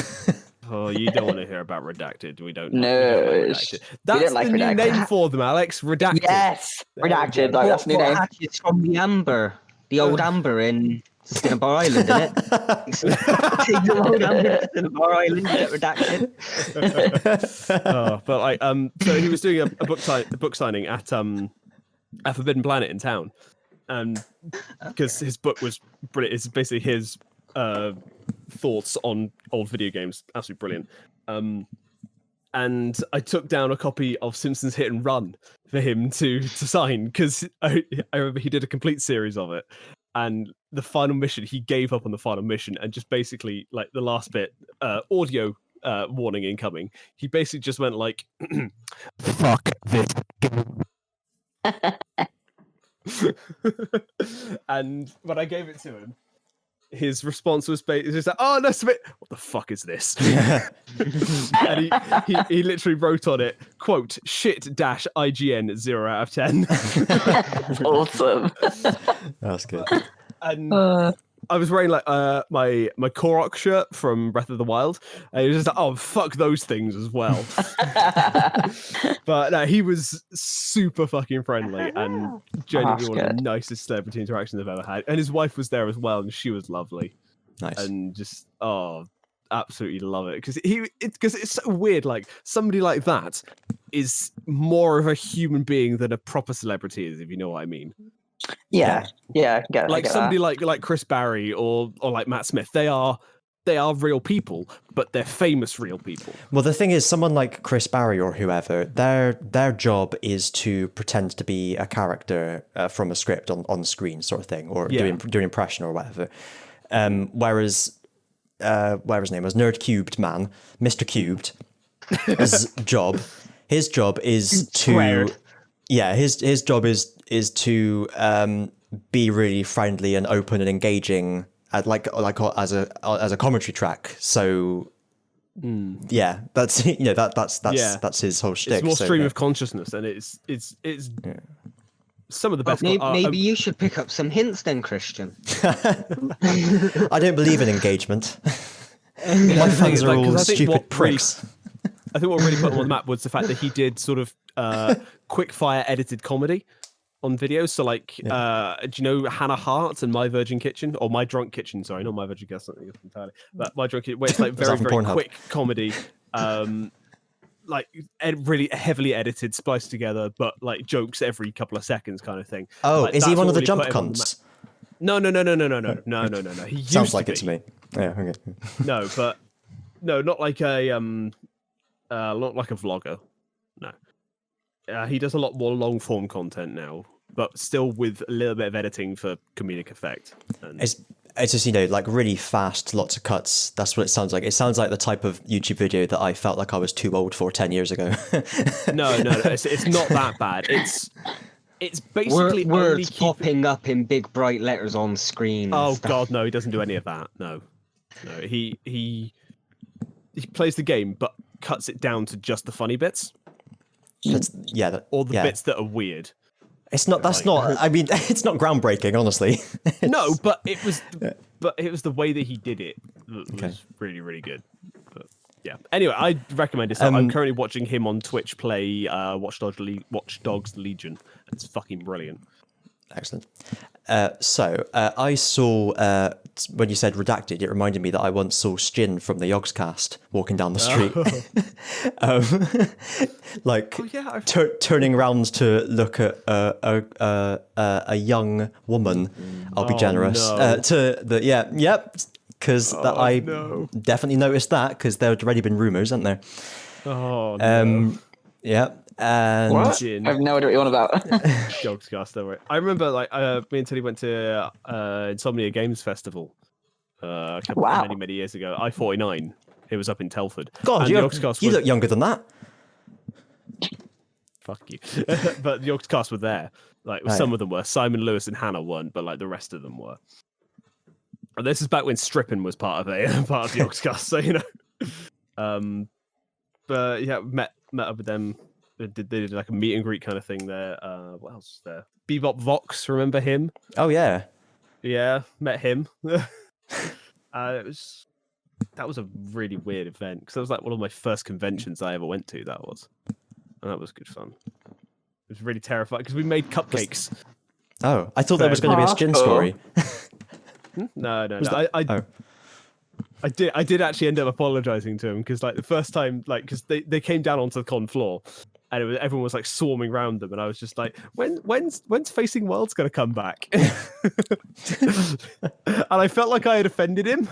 S3: Oh, you don't want to hear about Redacted. We don't.
S2: No,
S3: we don't like
S2: we
S3: Redacted.
S2: don't
S3: That's
S2: like
S3: the new
S2: Redacted.
S3: name for them, Alex. Redacted.
S2: Yes. Redacted. Like, that's a new
S5: What
S2: name.
S5: hatches from the amber, the old amber in Cinnabar Island, isn't it? Take the old amber to Cinnabar Island, get redacted.
S3: But like, so he was doing a book signing at Forbidden Planet in town, and because his book was brilliant. It's basically his thoughts on old video games. Absolutely brilliant. And I took down a copy of Simpsons Hit and Run for him to sign because I remember he did a complete series of it. And the final mission, he gave up on the final mission and just basically, like the last bit, audio warning incoming. He basically just went like, "Fuck this game." And when I gave it to him, his response was basically just like, "Oh, no, submit. What the fuck is this?" And he literally wrote on it, quote, "shit-IGN 0 out of 10."
S2: Awesome.
S1: That's good.
S3: And I was wearing like my Korok shirt from Breath of the Wild, and he was just like, "Oh, fuck those things as well." But no, he was super fucking friendly and genuinely one of the nicest celebrity interactions I've ever had. And his wife was there as well, and she was lovely.
S1: Nice.
S3: And just absolutely love it because it's so weird. Like somebody like that is more of a human being than a proper celebrity is, if you know what I mean.
S2: Yeah. I get
S3: Like somebody
S2: that.
S3: like Chris Barry or like Matt Smith, they are real people, but they're famous real people.
S1: Well, the thing is, someone like Chris Barry or whoever, their job is to pretend to be a character from a script on screen, sort of thing, or do impression or whatever. Whereas whatever his name was, Nerd Cubed man, Mr. Cubed, his job is to
S5: Squared.
S1: his job is to be really friendly and open and engaging as a commentary track. So yeah, that's that's his whole shtick.
S3: It's more
S1: so,
S3: stream
S1: yeah.
S3: of consciousness, and it's some of the best.
S5: Maybe you should pick up some hints then, Christian.
S1: I don't believe in engagement. My fans are all stupid pricks.
S3: I think what really put him on the map was the fact that he did sort of quick fire edited comedy on videos. So like, do you know Hannah Hart and My Virgin Kitchen, or My Drunk Kitchen? Sorry, not My Virgin Kitchen, something entirely. But My Drunk Kitchen, where it's like very
S1: Pornhub?
S3: quick comedy. like really heavily edited, spliced together, but like jokes every couple of seconds kind of thing.
S1: Oh,
S3: like,
S1: is he
S3: that's
S1: one of
S3: what
S1: the
S3: really
S1: jump
S3: put him on the
S1: cunts?
S3: No. No. He
S1: Sounds
S3: used
S1: like
S3: to
S1: it to
S3: be.
S1: me. Yeah, okay.
S3: No, but no, not like a not like a vlogger. No, he does a lot more long form content now, but still with a little bit of editing for comedic effect. And...
S1: It's just, like really fast, lots of cuts. That's what it sounds like. It sounds like the type of YouTube video that I felt like I was too old for 10 years ago.
S3: No, it's not that bad. It's basically
S5: words popping up in big bright letters on screen.
S3: Oh God, no, he doesn't do any of that. No, he plays the game, but cuts it down to just the funny bits. Or the bits that are weird.
S1: It's not. That's not. I mean, it's not groundbreaking, honestly.
S3: No, but it was. But it was the way that he did it that was really, really good. But yeah. Anyway, I recommend it. I'm currently watching him on Twitch play Watch Dogs Legion. It's fucking brilliant.
S1: Excellent. So I saw when you said redacted, it reminded me that I once saw Stin from the Yogscast walking down the street, turning around to look at a young woman. I'll be generous because I definitely noticed that because there had already been rumours, hadn't there?
S3: Oh no.
S1: Yeah. And
S2: what? I have no idea what you're on about.
S3: Yogscast, don't worry. I remember, me and Teddy went to Insomnia Games Festival many years ago. I-49. It was up in Telford.
S1: God, you look younger than that.
S3: Fuck you. But the Yogscast were there. Some of them were. Simon Lewis and Hannah weren't, but the rest of them were. And this is back when stripping was part of the Yogscast, so But yeah, met up with them. They did like a meet and greet kind of thing there. What else was there? Bebop Vox, remember him?
S1: Oh yeah,
S3: yeah, met him. That was a really weird event because that was one of my first conventions I ever went to. That was good fun. It was really terrifying because we made cupcakes.
S1: Oh, I thought that was going to be a Stin story.
S3: No. I did actually end up apologizing to him because the first time because they came down onto the con floor and everyone was swarming around them and I was just like, when's Facing Worlds gonna come back? And I felt like I had offended him.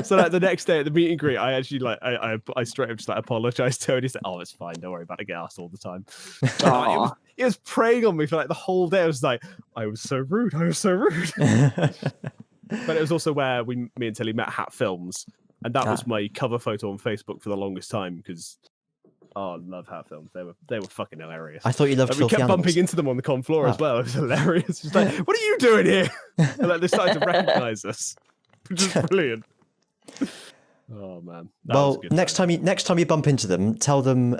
S3: So the next day at the meet and greet, I actually I straight up just apologized to him and he said, "Oh, it's fine, don't worry about it, get asked all the time." He was preying on me for the whole day. I was like, I was so rude. But it was also where me and Tilly met Hat Films, and that was my cover photo on Facebook for the longest time because I love Hat Films. They were fucking hilarious.
S1: I thought you loved
S3: we kept
S1: animals.
S3: bumping into them on the con floor as well. It was hilarious. Just what are you doing here? And they started to recognize us, which is brilliant. Oh man.
S1: Well, next time you bump into them, tell them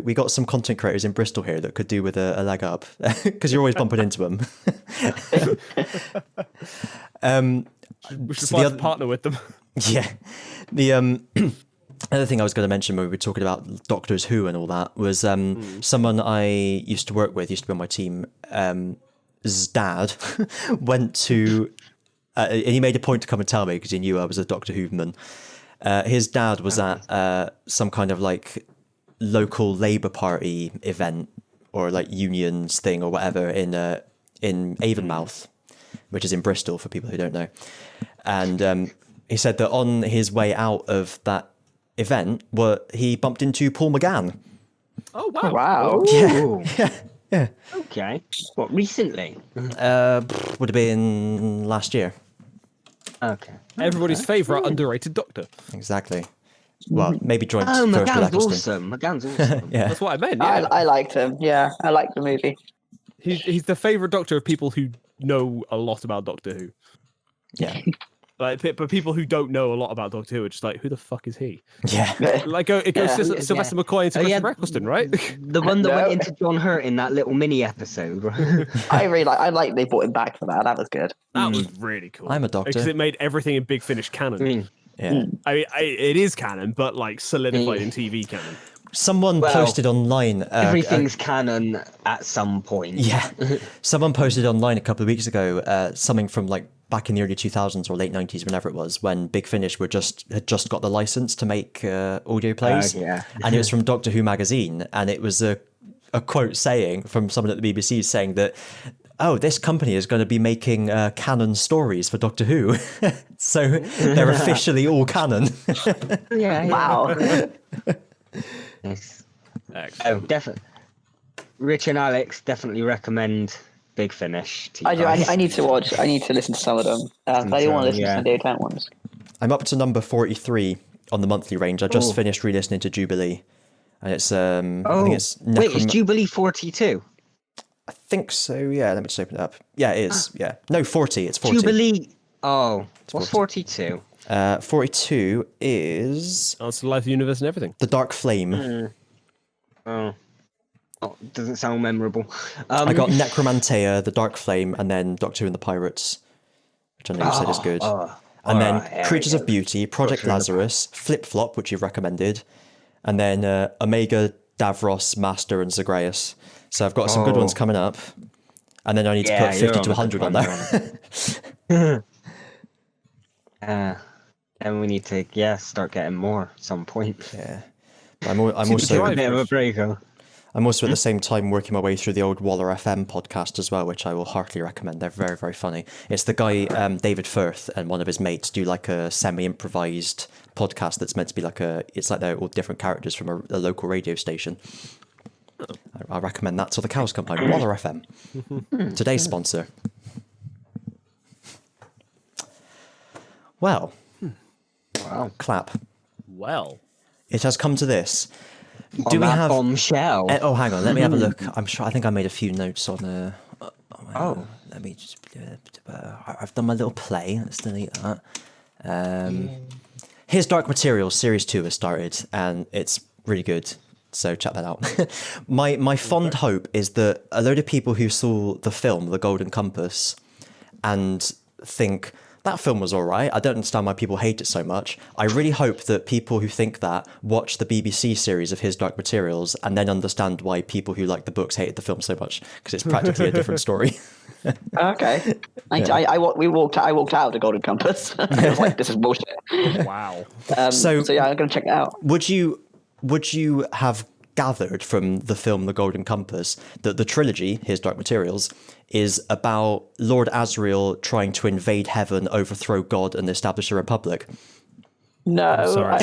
S1: we got some content creators in Bristol here that could do with a leg up because you're always bumping into them.
S3: We should partner with them.
S1: Yeah. The other thing I was going to mention when we were talking about Doctors Who and all that was someone I used to work with, used to be on my team, his dad went to and he made a point to come and tell me because he knew I was a Doctor Who-man. His dad was at some kind of local Labour Party event or unions thing or whatever in Avonmouth, which is in Bristol for people who don't know. And he said that on his way out of that event, he bumped into Paul McGann.
S3: Oh wow!
S2: Wow!
S1: Yeah.
S5: Okay. What, recently?
S1: Would have been last year.
S5: Okay.
S3: Everybody's favourite underrated Doctor.
S1: Exactly. Well, maybe joint
S5: Oh,
S1: first with
S5: McGann's
S1: Eccleston.
S5: awesome. McGann's awesome.
S1: Yeah.
S3: That's what I meant. Yeah.
S2: I liked him. Yeah, I liked the movie.
S3: He's the favourite Doctor of people who know a lot about Doctor Who.
S1: Yeah.
S3: But people who don't know a lot about Doctor Who are just who the fuck is he?
S1: Yeah.
S3: It goes to Sylvester McCoy and Sylvester Eccleston, right?
S5: The one that went into John Hurt in that little mini episode, right?
S2: I like they brought him back for that. That was good.
S3: That was really cool.
S1: I'm a Doctor.
S3: Because it made everything in Big Finish canon.
S1: Yeah.
S3: I mean, it is canon, but solidified in TV canon.
S1: Someone posted online.
S5: Everything's canon at some point.
S1: Yeah, someone posted online a couple of weeks ago something from like back in the early 2000s or late 90s, whenever it was, when Big Finish had just got the license to make audio plays.
S5: Yeah.
S1: And it was from Doctor Who magazine, and it was a quote saying from someone at the BBC saying that, oh, this company is going to be making canon stories for Doctor Who. So they're officially all canon.
S5: Yeah.
S2: Wow.
S5: Nice.
S3: Excellent.
S5: Oh, definitely. Rich and Alex definitely recommend Big Finish to you
S2: I do.
S5: guys.
S2: I need to watch. I need to listen to some of them. I don't want to listen to some David Tennant ones.
S1: I'm up to number 43 on the monthly range. I just finished re-listening to Jubilee. And it's, I think it's...
S5: Wait, is Jubilee 42?
S1: I think so, yeah. Let me just open it up. Yeah, it is, yeah. No, 40, it's 40.
S5: Jubilee... Oh, what's 42?
S1: 42 is
S3: Answer to Life, the Universe, and Everything.
S1: The Dark Flame.
S5: Oh, doesn't sound memorable.
S1: I got Necromantea, The Dark Flame, and then Doctor Who and the Pirates, which I know you said is good. And then Creatures of Beauty, Project Lazarus, Flip Flop, which you've recommended, and then Omega, Davros, Master, and Zagreus. So I've got some good ones coming up. And then I need to put 50 to 100 on there.
S5: And we need to, start getting more at some point.
S1: Yeah. I'm also
S5: A bit of a break.
S1: I'm also at the same time working my way through the old Waller FM podcast as well, which I will heartily recommend. They're very, very funny. It's the guy, David Firth, and one of his mates do like a semi-improvised podcast that's meant to be it's like they're all different characters from a local radio station. I recommend that till the cows come home. Waller FM. Today's sponsor. Well.
S5: Wow.
S1: Clap.
S3: Well.
S1: It has come to this.
S5: Do we have bombshell?
S1: Oh, hang on. Let me have a look. I think I made a few notes on. Let me just. I've done my little play. Let's delete that. His Dark Materials Series 2 has started, and it's really good. So check that out. My fond hope is that a load of people who saw the film, The Golden Compass, and think that film was all right. I don't understand why people hate it so much. I really hope that people who think that watch the BBC series of His Dark Materials and then understand why people who like the books hated the film so much, because it's practically a different story.
S2: Okay. I walked out of the Golden Compass. I was like, this is bullshit.
S3: Wow.
S1: So
S2: yeah, I'm going to check it out.
S1: Would you have gathered from the film The Golden Compass that the trilogy, His Dark Materials, is about Lord Asriel trying to invade heaven, overthrow God, and establish a republic?
S2: No.
S3: Sorry,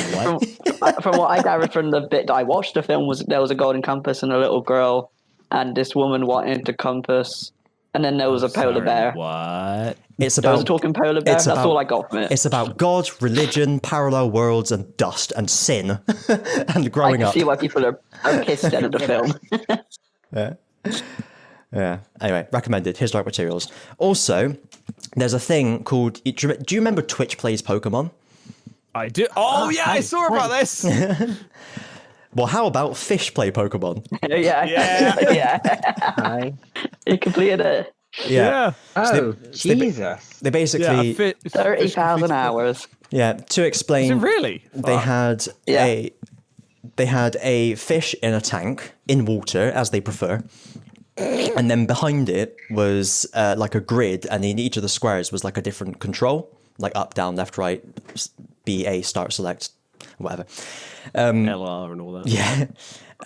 S2: From what I gathered from the bit that I watched, the film was there was a golden compass and a little girl, and this woman wanted the compass, and then there was a polar bear.
S3: What?
S1: It's
S2: There was a
S1: about
S2: talking polar bear. That's all I got from it.
S1: It's about God, religion, parallel worlds, and dust and sin, and
S2: I
S1: growing
S2: can
S1: up.
S2: see why people are pissed at the film.
S1: Yeah. Anyway, recommended. His Dark Materials. Also, there's a thing called. Do you remember Twitch plays Pokemon?
S3: I do. Oh, yeah, I saw about this.
S1: Well, how about Fish play Pokemon?
S2: Yeah. Yeah.
S5: Hi.
S2: You completed it.
S3: Yeah.
S5: Oh,
S1: they-
S5: Jesus.
S1: They basically,
S2: 30,000 hours.
S1: to explain.
S3: Is it really?
S1: They had a fish in a tank in water, as they prefer. And then behind it was like a grid, and in each of the squares was like a different control, like up, down, left, right, B, A, start, select, whatever.
S3: LR and all that.
S1: Yeah.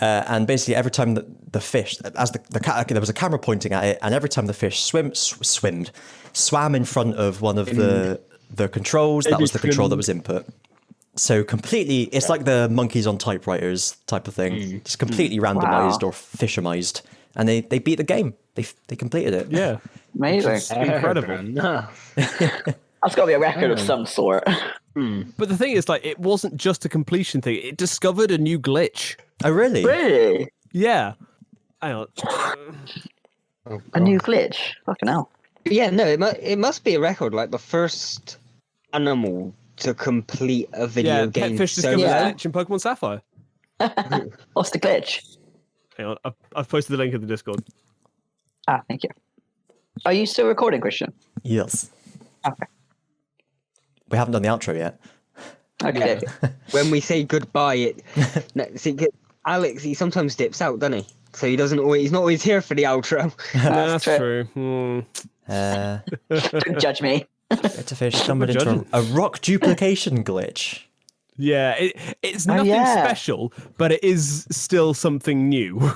S1: And basically every time the fish, as there was a camera pointing at it, and every time the fish swam in front of one of the controls, that was the control that was input. So completely, it's like the monkeys on typewriters type of thing. Just completely randomized or fishamized. And they beat the game. They completed it.
S3: Yeah.
S2: Amazing.
S3: Incredible.
S2: That's got to be a record of some sort.
S3: But the thing is, like, it wasn't just a completion thing. It discovered a new glitch.
S1: Oh, really?
S2: Really?
S3: Yeah. Hang on.
S2: A new glitch? Fucking hell.
S5: Yeah, no, it must be a record, like the first animal to complete a video
S3: Yeah,
S5: game.
S3: Petfish discovered a glitch in Pokemon Sapphire.
S2: What's the glitch?
S3: Hang on, I've posted the link in the Discord.
S2: Thank you. Are you still recording, Christian?
S1: Yes.
S2: Okay.
S1: We haven't done the outro yet.
S2: Okay.
S5: When we say goodbye, Alex, he sometimes dips out, doesn't he? So he's not always here for the outro.
S3: That's
S2: true.
S3: true.
S2: Don't judge me.
S1: It's a fish stumbled into
S3: judging.
S1: a rock duplication glitch.
S3: Yeah, it's nothing special, but it is still something new.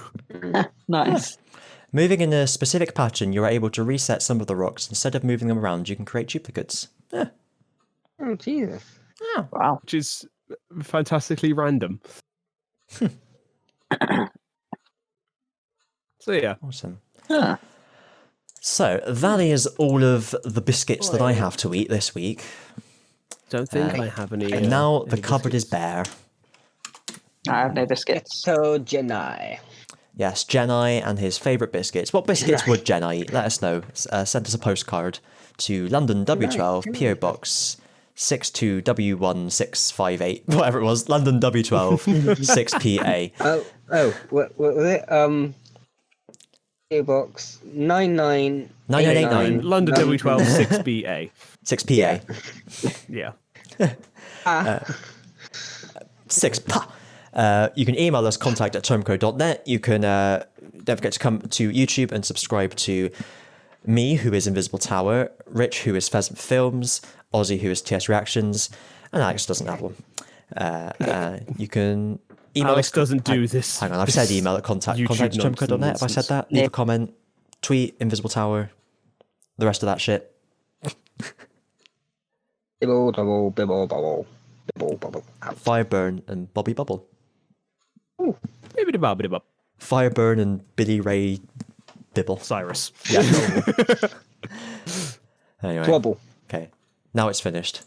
S2: Nice.
S1: Moving in a specific pattern, you're able to reset some of the rocks. Instead of moving them around, you can create duplicates. Yeah.
S5: Oh, Jesus.
S2: Wow.
S3: Which is fantastically random. So yeah.
S1: Awesome.
S2: Huh.
S1: So that is all of the biscuits that I have to eat this week.
S3: Don't think I have any.
S1: And now the
S3: any
S1: cupboard is
S3: biscuits.
S1: bare.
S2: I have no biscuits.
S5: So, Jenai.
S1: Yes, Jenai and his favourite biscuits. What biscuits would Jenai eat? Let us know. Send us a postcard to London W12 PO Box 62W1658, whatever it was. London W12 6PA.
S5: What was it? PO Box
S1: 9989
S3: London W12 6BA.
S1: 6PA.
S3: Yeah.
S1: 6PA. You can email us contact@tomco.net. You can don't forget to come to YouTube and subscribe to me, who is Invisible Tower, Rich, who is Pheasant Films, Ozzy, who is TS Reactions, and Alex doesn't have one. You can email
S3: Alex
S1: us.
S3: doesn't do this.
S1: Hang on, I've said email at contact@tomco.net. Have I said that? Leave a comment, tweet Invisible Tower, the rest of that shit.
S5: Bibble, bubble, bibble, bubble. Bibble, bubble.
S1: Fireburn and Bobby Bubble.
S3: Bibbidi-bobbidi-bop.
S1: Fireburn and Billy Ray Bibble.
S3: Cyrus.
S1: Yeah. Anyway.
S5: Twobble.
S1: Okay. Now it's finished.